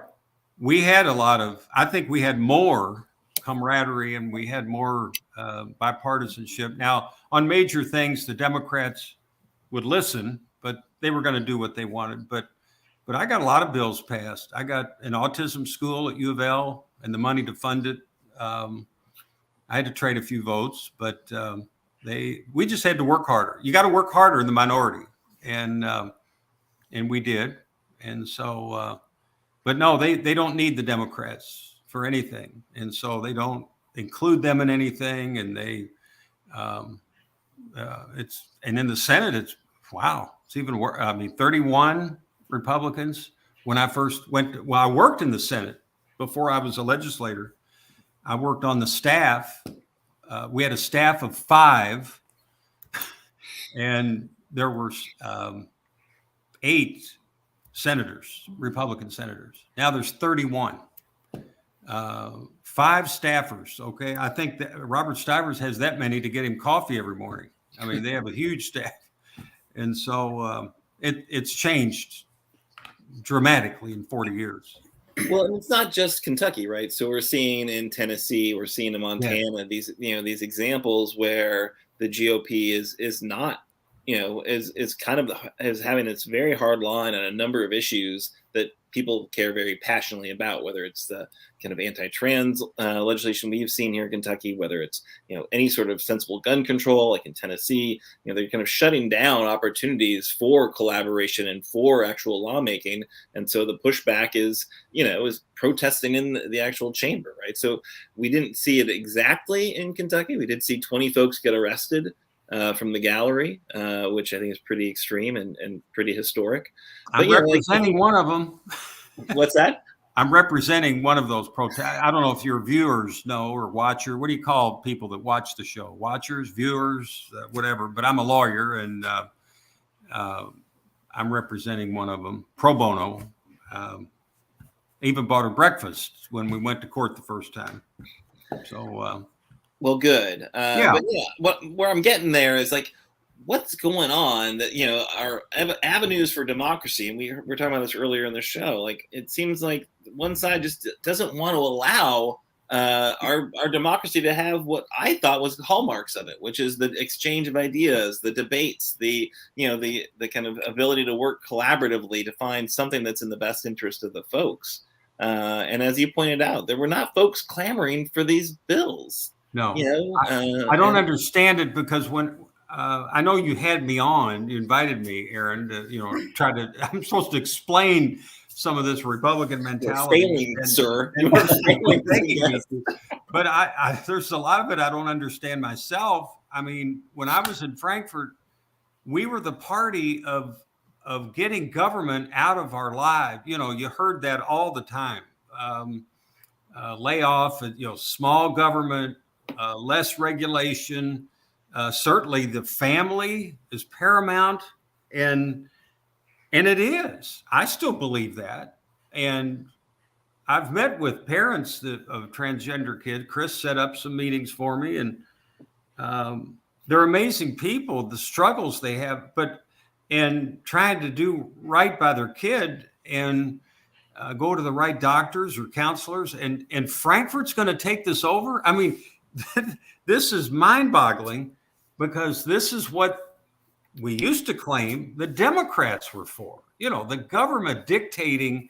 we had I think we had more camaraderie and we had more bipartisanship. Now, on major things, the Democrats would listen, but they were going to do what they wanted. But I got a lot of bills passed. I got an autism school at U of L and the money to fund it. I had to trade a few votes, but we just had to work harder. You got to work harder in the minority, and we did. And so, but no, they don't need the Democrats for anything, and so they don't include them in anything. And they, and in the Senate, it's even worse. I mean, 31 Republicans. When I first I worked in the Senate before I was a legislator. I worked on the staff. We had a staff of 5, and there were 8 senators, Republican senators. Now there's 31. 5 staffers. Okay. I think that Robert Stivers has that many to get him coffee every morning. I mean, they have a huge staff. And so it's changed dramatically in 40 years. Well, and it's not just Kentucky, right? So we're seeing in Tennessee, we're seeing in Montana, these examples where the GOP is not, is kind of is having its very hard line on a number of issues that people care very passionately about, whether it's the kind of anti-trans legislation we've seen here in Kentucky, whether it's, any sort of sensible gun control, like in Tennessee, they're kind of shutting down opportunities for collaboration and for actual lawmaking. And so the pushback is protesting in the actual chamber, right? So we didn't see it exactly in Kentucky. We did see 20 folks get arrested from the gallery, which I think is pretty extreme and pretty historic. I'm representing one of them. What's that? I'm representing one of those protests. I don't know if your viewers know or watcher. What do you call people that watch the show? Watchers, viewers, whatever. But I'm a lawyer, and I'm representing one of them, pro bono. Even bought her breakfast when we went to court the first time. So, well, good. But where I'm getting there is like, what's going on that, our avenues for democracy. And we were talking about this earlier in the show. Like, it seems like one side just doesn't want to allow our democracy to have what I thought was the hallmarks of it, which is the exchange of ideas, the debates, the kind of ability to work collaboratively to find something that's in the best interest of the folks. And as you pointed out, there were not folks clamoring for these bills. No, I don't understand it, because when I know you had me on, you invited me, Aaron, to try to. I'm supposed to explain some of this Republican mentality. You're failing, sir. But there's a lot of it I don't understand myself. I mean, when I was in Frankfort, we were the party of getting government out of our lives. You heard that all the time. Layoff, small government, less regulation. Certainly the family is paramount, and it is. I still believe that. And I've met with parents of transgender kids. Chris set up some meetings for me, and they're amazing people, the struggles they have, and trying to do right by their kid and go to the right doctors or counselors. And Frankfort's going to take this over. I mean, this is mind-boggling, because this is what we used to claim the Democrats were for. The government dictating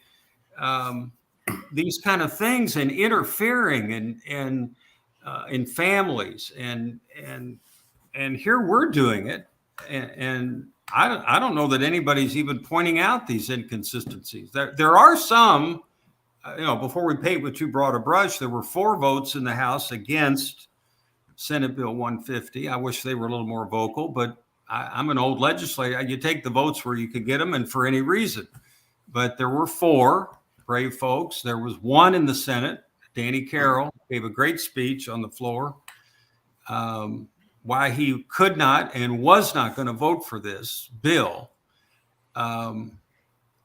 these kind of things and interfering and in families, and here we're doing it, and I don't know that anybody's even pointing out these inconsistencies. There are some. Before we paint with too broad a brush, there were 4 votes in the House against Senate Bill 150. I wish they were a little more vocal, but I'm an old legislator. You take the votes where you could get them, and for any reason. But there were 4 brave folks. There was 1 in the Senate. Danny Carroll gave a great speech on the floor, why he could not and was not going to vote for this bill.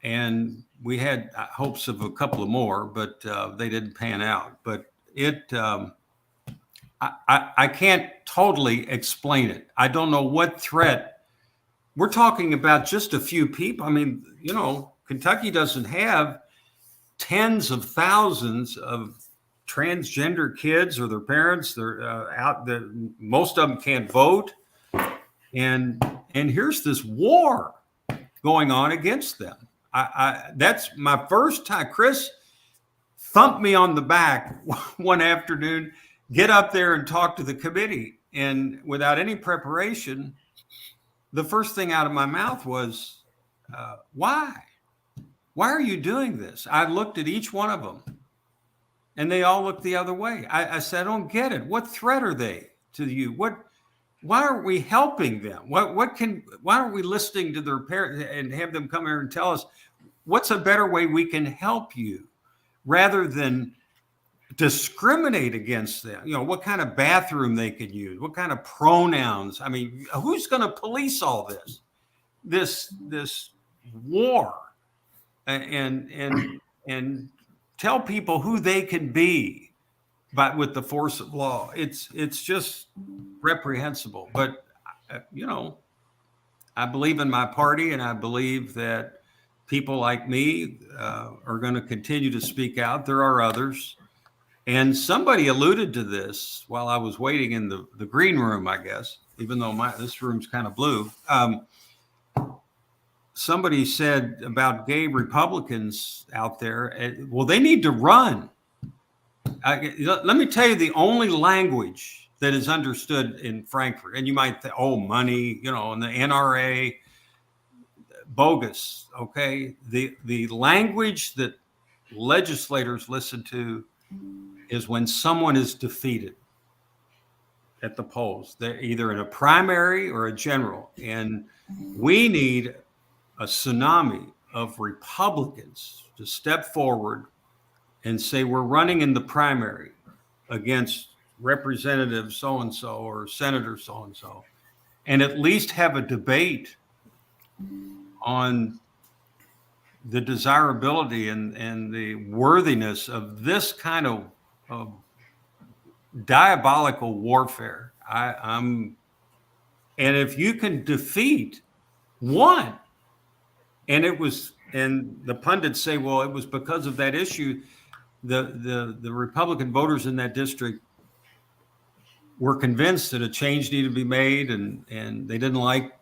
And we had hopes of a couple of more, but they didn't pan out. But I can't totally explain it. I don't know what threat. We're talking about just a few people. I mean, Kentucky doesn't have tens of thousands of transgender kids or their parents. They're out. Most of them can't vote, and here's this war going on against them. That's my first time. Chris thumped me on the back one afternoon. Get up there and talk to the committee. And without any preparation, the first thing out of my mouth was, why? Why are you doing this? I looked at each one of them, and they all looked the other way. I said, I don't get it. What threat are they to you? Why aren't we helping them? Why aren't we listening to their parents and have them come here and tell us what's a better way we can help you, rather than discriminate against them? What kind of bathroom they could use, what kind of pronouns. I mean, who's going to police all this war and tell people who they can be with the force of law. It's just reprehensible. But I believe in my party, and I believe that people like me are going to continue to speak out. There are others. And somebody alluded to this while I was waiting in the green room, I guess, even though this room's kind of blue. Somebody said about gay Republicans out there, well, they need to run. Let me tell you the only language that is understood in Frankfort, and you might think, oh, money, and the NRA, bogus, okay? The language that legislators listen to is when someone is defeated at the polls. They're either in a primary or a general, and we need a tsunami of Republicans to step forward and say, we're running in the primary against Representative so-and-so or Senator so-and-so, and at least have a debate on the desirability and the worthiness of this kind of diabolical warfare. And if you can defeat one, and the pundits say, well, it was because of that issue. The Republican voters in that district were convinced that a change needed to be made, and they didn't like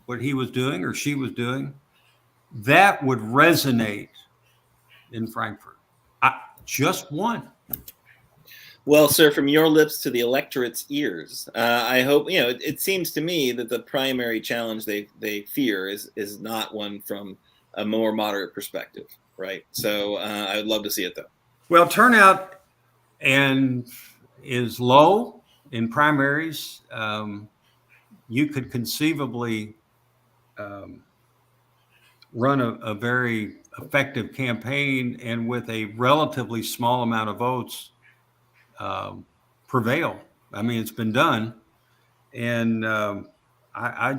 what he was doing or she was doing. That would resonate in Frankfort. Just one. Well, sir, from your lips to the electorate's ears, I hope, it seems to me that the primary challenge they fear is not one from a more moderate perspective, right? So I would love to see it, though. Well, turnout is low in primaries. You could conceivably run a very effective campaign, and with a relatively small amount of votes, prevail. I mean, it's been done, and I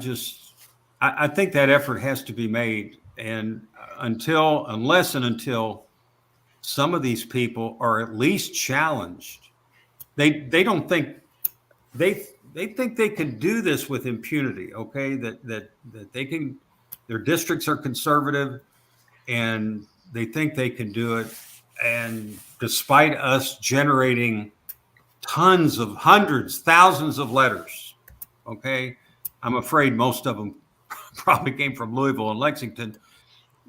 think that effort has to be made. And unless some of these people are at least challenged, they don't think they think they can do this with impunity. Okay, that they can. Their districts are conservative, and they think they can do it. And despite us generating hundreds, thousands of letters, okay, I'm afraid most of them probably came from Louisville and Lexington,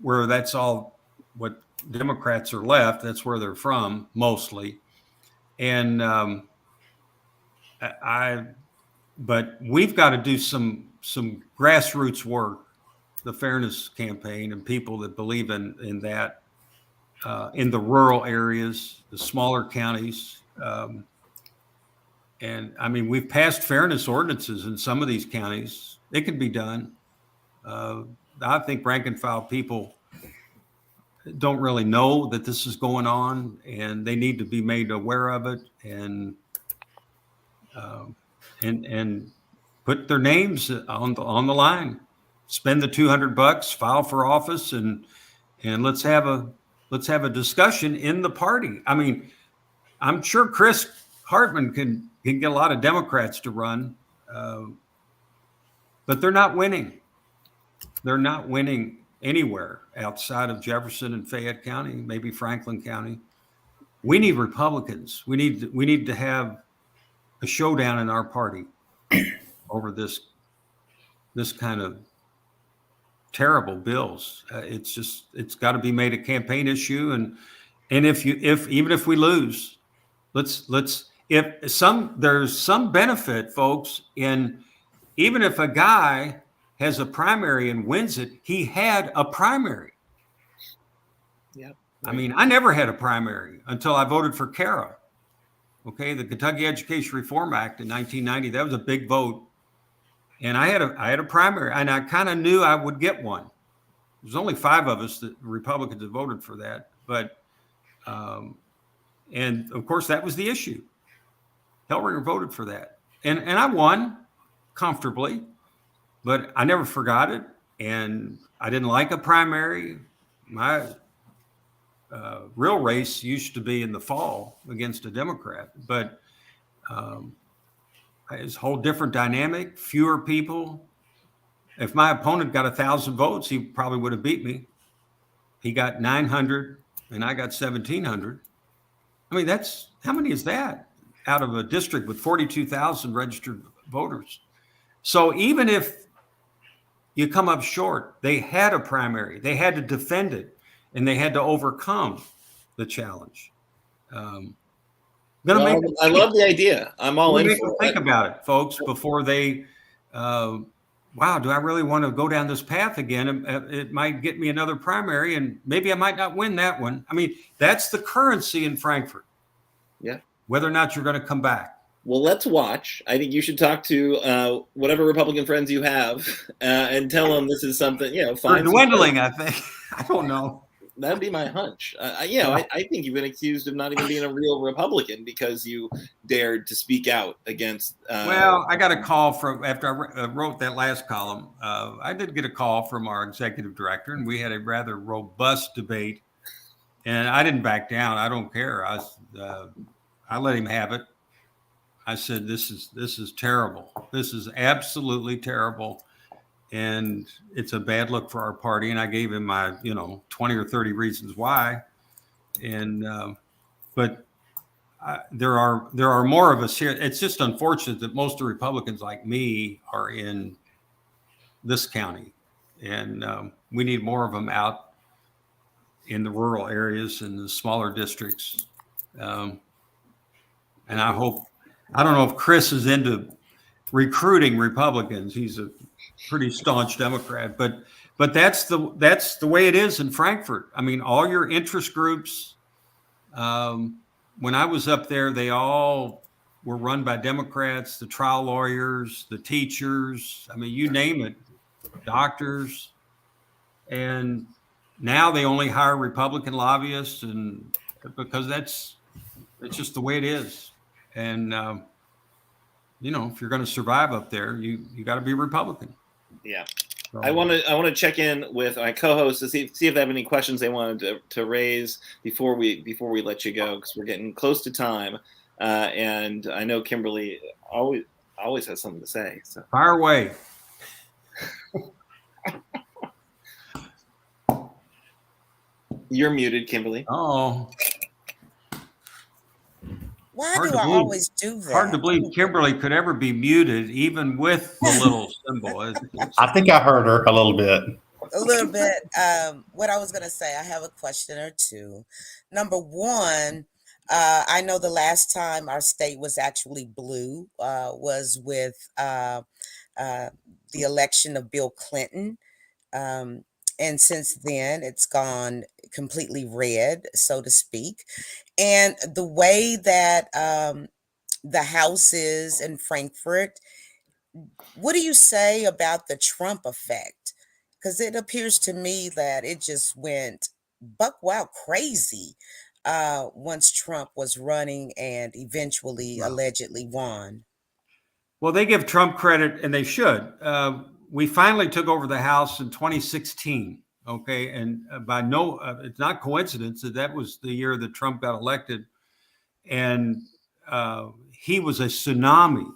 where that's all what Democrats are left. That's where they're from mostly. And but we've got to do some grassroots work, the fairness campaign, and people that believe in that. In the rural areas, the smaller counties. And I mean, we've passed fairness ordinances in some of these counties. It can be done. I think rank and file people don't really know that this is going on, and they need to be made aware of it and put their names on the line. Spend the $200, file for office, and let's have a discussion in the party. I mean, I'm sure Chris Hartman can get a lot of Democrats to run, but they're not winning. They're not winning anywhere outside of Jefferson and Fayette County, maybe Franklin County. We need Republicans. We need to have a showdown in our party over this kind of terrible bills. It's got to be made a campaign issue, and even if we lose, there's some benefit, folks, in even if a guy has a primary and wins it, he had a primary. Yeah. I mean, I never had a primary until I voted for CARA. Okay, the Kentucky Education Reform Act in 1990, that was a big vote. And I had a primary, and I kind of knew I would get one. There's only 5 of us that Republicans have voted for that, but and of course that was the issue. Heleringer voted for that, and I won comfortably, but I never forgot it. and I didn't like a primary. My real race used to be in the fall against a Democrat, but it's a whole different dynamic, fewer people. If my opponent got 1,000 votes, he probably would have beat me. He got 900 and I got 1,700. I mean, how many is that out of a district with 42,000 registered voters? So even if you come up short, they had a primary, they had to defend it, and they had to overcome the challenge. I love the idea. I'm all in for it. Think about it, folks, before they, wow, do I really want to go down this path again? It might get me another primary, and maybe I might not win that one. I mean, that's the currency in Frankfort. Yeah. Whether or not you're going to come back. Well, let's watch. I think you should talk to whatever Republican friends you have and tell them this is something, fine. Dwindling, I think. I don't know. That'd be my hunch. I think you've been accused of not even being a real Republican because you dared to speak out against. Well, I got a call from after I wrote that last column. I did get a call from our executive director, and we had a rather robust debate. And I didn't back down. I don't care. I let him have it. I said, "This is terrible. This is absolutely terrible." And it's a bad look for our party. And I gave him my, 20 or 30 reasons why. And, but there are more of us here. It's just unfortunate that most of the Republicans like me are in this county, and we need more of them out in the rural areas and the smaller districts. And I don't know if Chris is into recruiting Republicans. He's a pretty staunch Democrat, but that's the way it is in Frankfort. I mean, all your interest groups, when I was up there, they all were run by Democrats, the trial lawyers, the teachers. I mean, you name it, doctors. And now they only hire Republican lobbyists, and because it's just the way it is. And, if you're going to survive up there, you got to be Republican. Yeah. So, I want to check in with my co-hosts to see if they have any questions they wanted to raise before we let you go, because we're getting close to time. And I know Kimberly always has something to say. So fire away. You're muted, Kimberly. Oh. Why do I always do that? Hard to believe Kimberly could ever be muted, even with the little symbol. I think I heard her a little bit. A little bit. What I was going to say, I have a question or two. Number one, I know the last time our state was actually blue was with the election of Bill Clinton. And since then, it's gone completely red, so to speak. And the way that the House is in Frankfort, what do you say about the Trump effect? Because it appears to me that it just went buck wild crazy once Trump was running and eventually allegedly won. Well, they give Trump credit, and they should. We finally took over the House in 2016. Okay. And it's not coincidence that was the year that Trump got elected. And he was a tsunami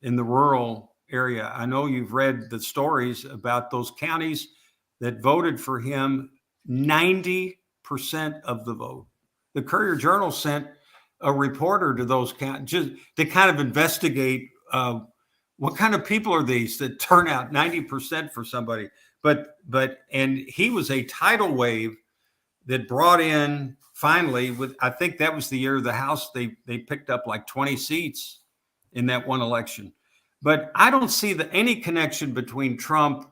in the rural area. I know you've read the stories about those counties that voted for him, 90% of the vote. The Courier Journal sent a reporter to those counties just to kind of investigate what kind of people are these that turn out 90% for somebody? And he was a tidal wave that brought in finally I think that was the year of the House, they picked up like 20 seats in that one election. But I don't see any connection between Trump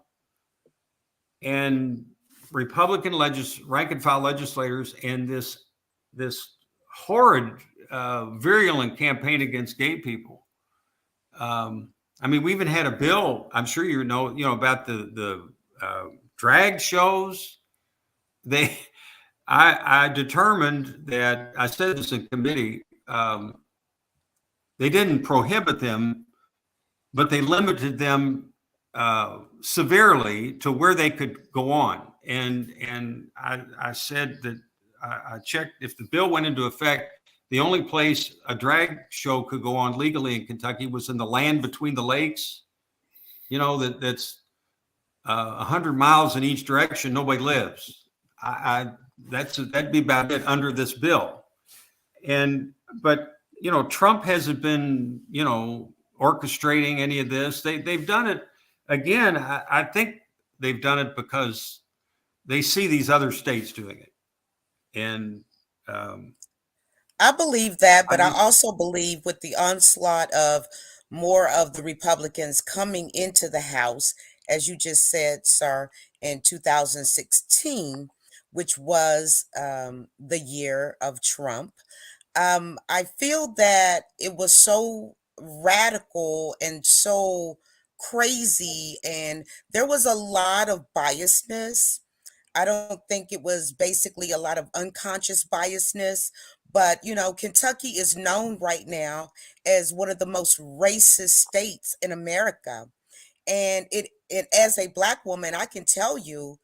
and Republican rank and file legislators and this horrid, virulent campaign against gay people. I mean, we even had a bill. I'm sure you know about the drag shows. I determined that I said this in committee. They didn't prohibit them, but they limited them severely to where they could go on. And I said that I checked if the bill went into effect, the only place a drag show could go on legally in Kentucky was in the land between the lakes. You know, that's 100 miles in each direction. Nobody lives. That'd be about it under this bill. But you know, Trump hasn't been, you know, orchestrating any of this. They've done it again. I think they've done it because they see these other states doing it, and I believe that, but I also believe with the onslaught of more of the Republicans coming into the House, as you just said, sir, in 2016, which was the year of Trump. I feel that it was so radical and so crazy, and there was a lot of biasness. I don't think it was basically a lot of unconscious biasness, but you know, Kentucky is known right now as one of the most racist states in America. And it as a black woman, I can tell you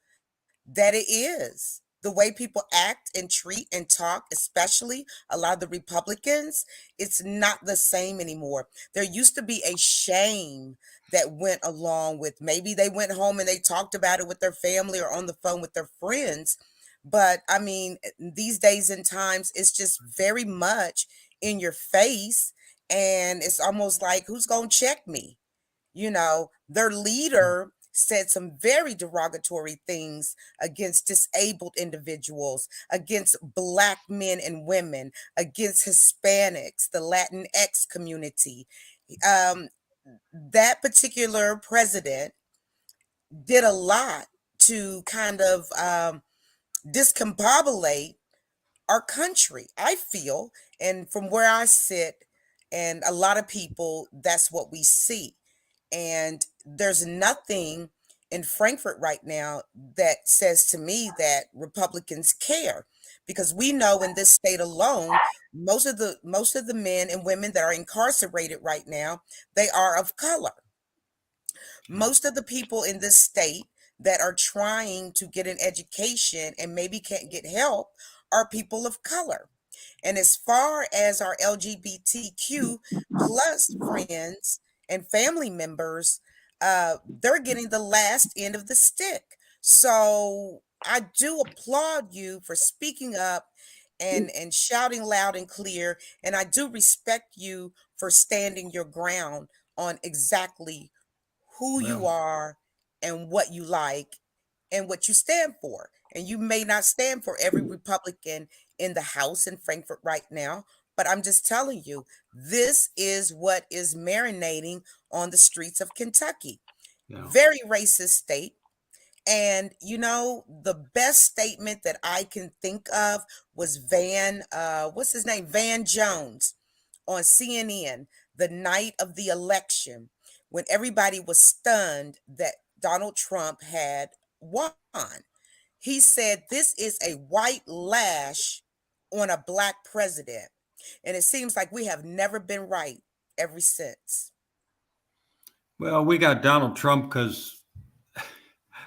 that it is. The way people act and treat and talk, especially a lot of the Republicans, it's not the same anymore. There used to be a shame that went along with maybe they went home and they talked about it with their family or on the phone with their friends. But I mean, these days and times, it's just very much in your face. And it's almost like, who's going to check me? You know, their leader said some very derogatory things against disabled individuals, against black men and women, against Hispanics, the Latinx community. Um, that particular president did a lot to kind of discombobulate our country, I feel. And from where I sit, and a lot of people, that's what we see. And there's nothing in Frankfort right now that says to me that Republicans care, because we know in this state alone, most of the men and women that are incarcerated right now, they are of color. Most of the people in this state that are trying to get an education and maybe can't get help are people of color. And as far as our LGBTQ plus friends and family members, they're getting the last end of the stick. So I do applaud you for speaking up and shouting loud and clear. And I do respect you for standing your ground on exactly who you well, are and what you like and what you stand for. And you may not stand for every Republican in the House in Frankfurt right now, but I'm just telling you, this is what is marinating on the streets of Kentucky. yeah. Very racist state. And you know, the best statement that I can think of was what's his name? Van Jones on CNN the night of the election when everybody was stunned that Donald Trump had won. He said, "This is a white lash on a black president." And it seems like we have never been right ever since. Well, we got Donald Trump because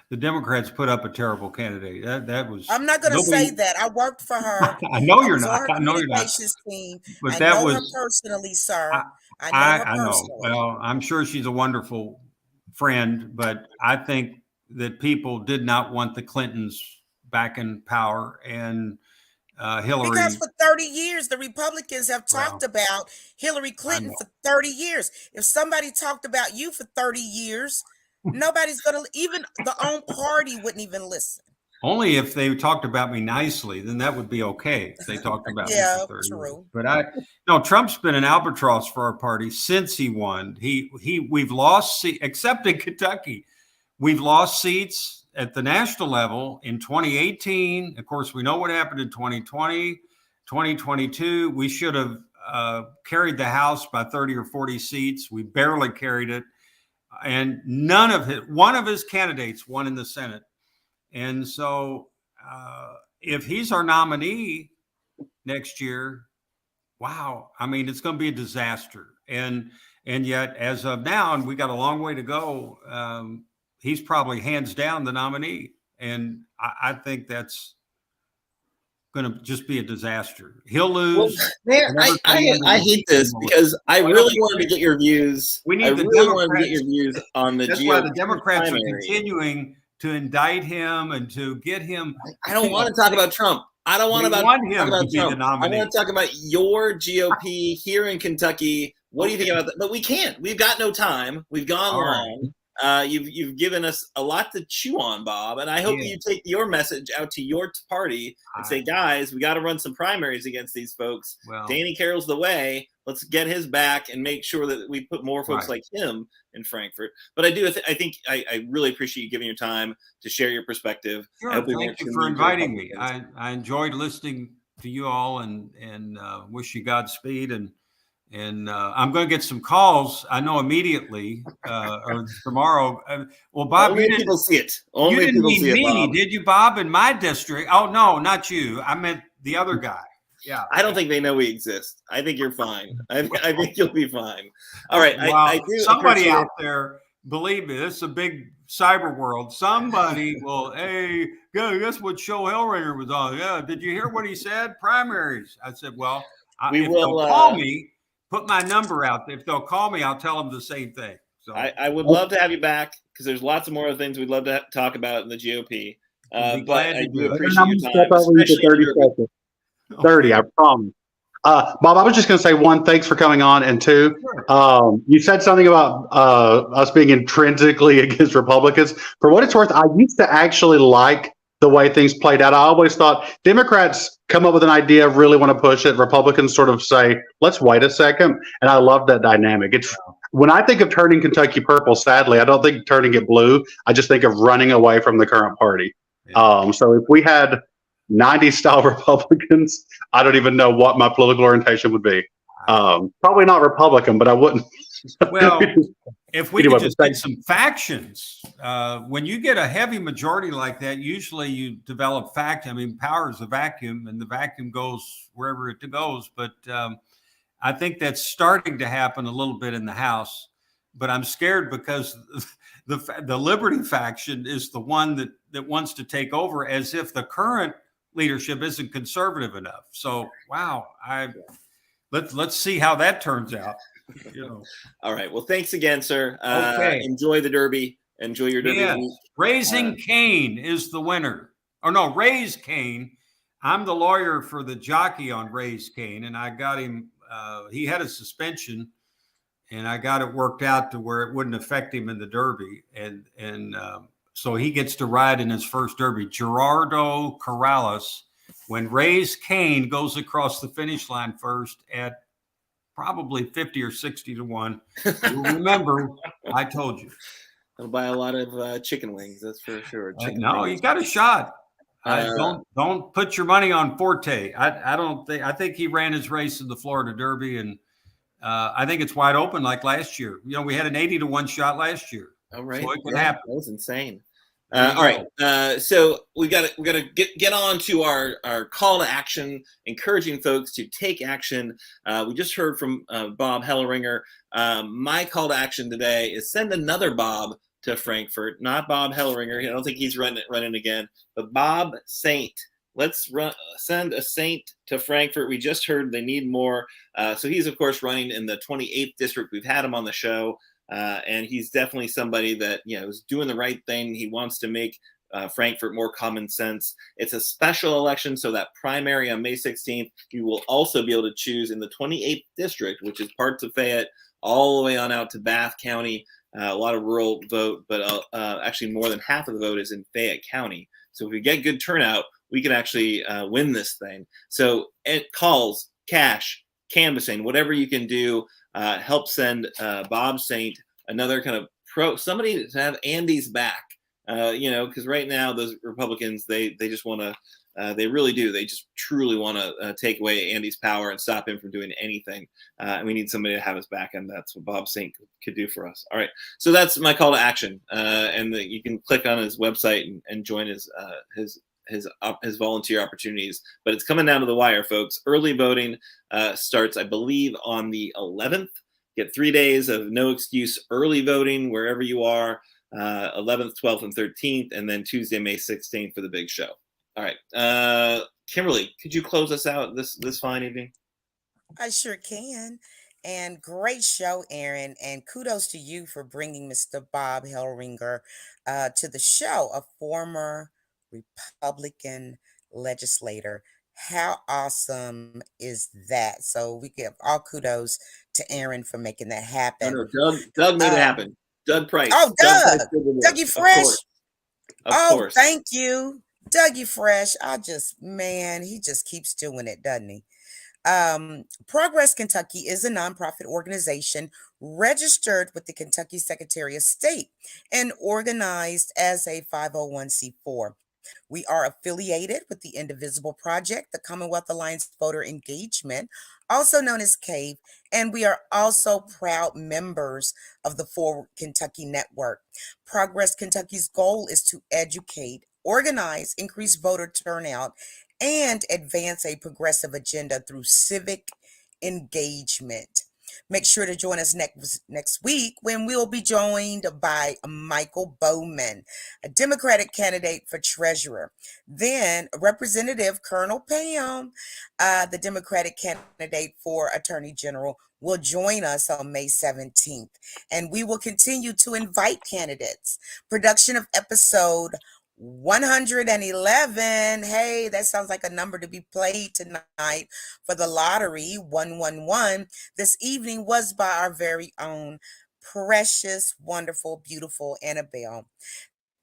the Democrats put up a terrible candidate. That was I'm not going to say nobody. that. I worked for her. I know I you're was on not. her I know you're not. communications team. But I that know her was personally, I, sir. I know her I know. personally. Well, I'm sure she's a wonderful friend, but I think that people did not want the Clintons back in power, and Because Hillary. for 30 years, the Republicans have talked Well, about Hillary I Clinton know. for 30 years. If somebody talked about you for 30 years, nobody's going to, even the own party wouldn't even listen. Only if they talked about me nicely, then that would be okay. If they talked about me for Yeah, 30 years. true. But no, Trump's been an albatross for our party since he won. We've lost except in Kentucky. We've lost seats at the national level in 2018. Of course, we know what happened in 2020, 2022. We should have carried the House by 30 or 40 seats. We barely carried it. And one of his candidates won in the Senate. And so if he's our nominee next year, wow, I mean, it's going to be a disaster. And And yet, as of now, and we got a long way to go, he's probably hands down the nominee. And I think that's going to just be a disaster. He'll lose. Well, man, I hate this because I really wanted to get your views. We need I the really wanted to Democrats. get your views on the That's GOP why the Democrats primary. are continuing to indict him and to get him. I don't want to talk about Trump. I don't want to talk about Trump. I want to talk about your GOP here in Kentucky. What do you think about that? But we can't. We've got no time. We've gone long. You've given us a lot to chew on, Bob, and I hope you take your message out to your party and say, guys, we got to run some primaries against these folks. Well, Danny Carroll's the way. Let's get his back and make sure that we put more folks like him in Frankfort. But I think I really appreciate you giving your time to share your perspective. Sure. Thank you for inviting me. I enjoyed listening to you all and wish you Godspeed. And I'm going to get some calls. I know immediately or tomorrow. Well, Bob, only people see it. Only you didn't people mean see me, it, Bob. did you, Bob? In my district? Oh no, not you. I meant the other guy. Yeah. I don't think they know we exist. I think you're fine. I think you'll be fine. All right. Well, I do somebody out there, believe me, this is a big cyber world. Somebody will, hey, guess what show Heleringer was on? Yeah. Did you hear what he said? Primaries. I said, well, if they'll call me, put my number out. If they'll call me, I'll tell them the same thing. So I would love to have you back because there's lots of more thher things we'd love to talk about in the GOP. But I do appreciate your time. 30 seconds. 30, I promise. Bob, I was just going to say, one, thanks for coming on, and two, you said something about us being intrinsically against Republicans. For what it's worth, I used to actually like the way things played out. I always thought Democrats come up with an idea, really want to push it. Republicans sort of say, let's wait a second. And I love that dynamic. It's when I think of turning Kentucky purple, sadly, I don't think turning it blue. I just think of running away from the current party. Yeah. So if we had 90s style Republicans, I don't even know what my political orientation would be. Probably not Republican, but I wouldn't. Well, if we could just get some factions, when you get a heavy majority like that, usually you develop faction. I mean, power is a vacuum, and the vacuum goes wherever it goes. But I think that's starting to happen a little bit in the House. But I'm scared because the Liberty faction is the one that wants to take over, as if the current leadership isn't conservative enough. So, wow, let's see how that turns out. All right. Well, thanks again, sir. Okay. Enjoy the Derby. Enjoy your Derby. Yes. Raising Cain is the winner. Oh no, Raise Cain. I'm the lawyer for the jockey on Raise Cain, and I got him. He had a suspension, and I got it worked out to where it wouldn't affect him in the Derby, and so he gets to ride in his first Derby. Gerardo Corrales, when Raise Cain goes across the finish line first at probably 50 or 60 to 1. You'll remember, I told you. I'll buy a lot of chicken wings, that's for sure. No, you got a shot. Don't put your money on Forte. I think he ran his race in the Florida Derby, and I think it's wide open like last year. We had an 80 to 1 shot last year. All right. So it could happen. That was insane. All right. So we got to get on to our call to action, encouraging folks to take action. We just heard from Bob Heleringer. My call to action today is send another Bob to Frankfort, not Bob Heleringer. I don't think he's running again, but Bob Sainte. Let's send a Sainte to Frankfort. We just heard they need more. So he's, of course, running in the 28th district. We've had him on the show. And he's definitely somebody that, is doing the right thing. He wants to make Frankfort more common sense. It's a special election, so that primary on May 16th, you will also be able to choose in the 28th district, which is parts of Fayette, all the way on out to Bath County. A lot of rural vote, but actually more than half of the vote is in Fayette County. So if we get good turnout, we can actually win this thing. So it calls, cash, canvassing, whatever you can do. Help send Bob Sainte, another kind of somebody to have Andy's back, because right now those Republicans, they just want to, they really do. They just truly want to take away Andy's power and stop him from doing anything. And we need somebody to have his back, and that's what Bob Sainte could do for us. All right. So that's my call to action. And you can click on his website and join his volunteer opportunities, but it's coming down to the wire, folks. Early voting starts, I believe, on the 11th. Get 3 days of no excuse early voting wherever you are, 11th, 12th, and 13th, and then Tuesday, May 16th for the big show. All right. Kimberly, could you close us out this fine evening? I sure can. And great show, Aaron. And kudos to you for bringing Mr. Bob Heleringer to the show, a former Republican legislator. How awesome is that? So we give all kudos to Aaron for making that happen. No, Doug made it happen. Doug Price. Oh, Doug Dougie Fresh. Of course. Thank you. Dougie Fresh. He just keeps doing it, doesn't he? Progress Kentucky is a nonprofit organization registered with the Kentucky Secretary of State and organized as a 501c4. We are affiliated with the Indivisible Project, the Commonwealth Alliance Voter Engagement, also known as CAVE, and we are also proud members of the Forward Kentucky Network. Progress Kentucky's goal is to educate, organize, increase voter turnout, and advance a progressive agenda through civic engagement. Make sure to join us next week when we'll be joined by Michael Bowman, a Democratic candidate for treasurer. Then Representative Colonel Pam, the Democratic candidate for attorney general, will join us on May 17th. And we will continue to invite candidates. Production of episode 111. Hey, that sounds like a number to be played tonight for the lottery. 111 this evening was by our very own precious, wonderful, beautiful Annabel.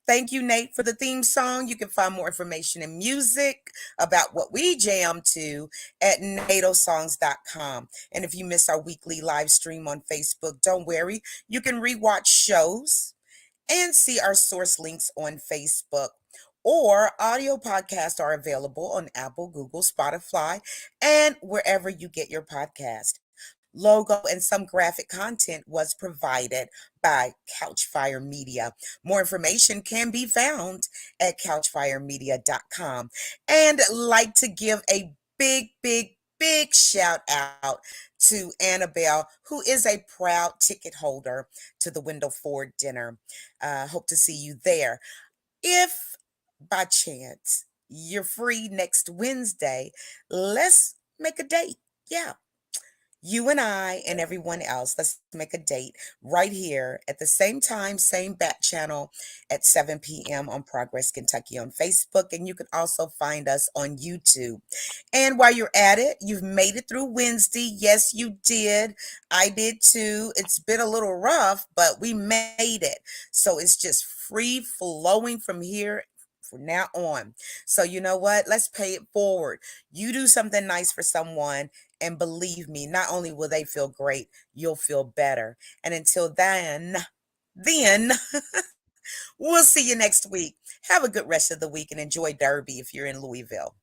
Thank you, Nate, for the theme song. You can find more information and music about what we jam to at natosongs.com. And if you miss our weekly live stream on Facebook, don't worry. You can rewatch shows and see our source links on Facebook. Or audio podcasts are available on Apple, Google, Spotify, and wherever you get your podcast. Logo and some graphic content was provided by Couchfire Media. More information can be found at couchfiremedia.com. And like to give a big shout out to Annabel, who is a proud ticket holder to the Wendell Ford dinner. Hope to see you there. If by chance you're free next Wednesday, let's make a date. Yeah. You and I and everyone else, let's make a date right here at the same time, same bat channel at 7 p.m. on Progress Kentucky on Facebook. And you can also find us on YouTube. And while you're at it, you've made it through Wednesday. Yes, you did. I did too. It's been a little rough, but we made it. So it's just free flowing from here from now on. So you know what? Let's pay it forward. You do something nice for someone, and believe me, not only will they feel great, you'll feel better. And until then, we'll see you next week. Have a good rest of the week and enjoy Derby if you're in Louisville.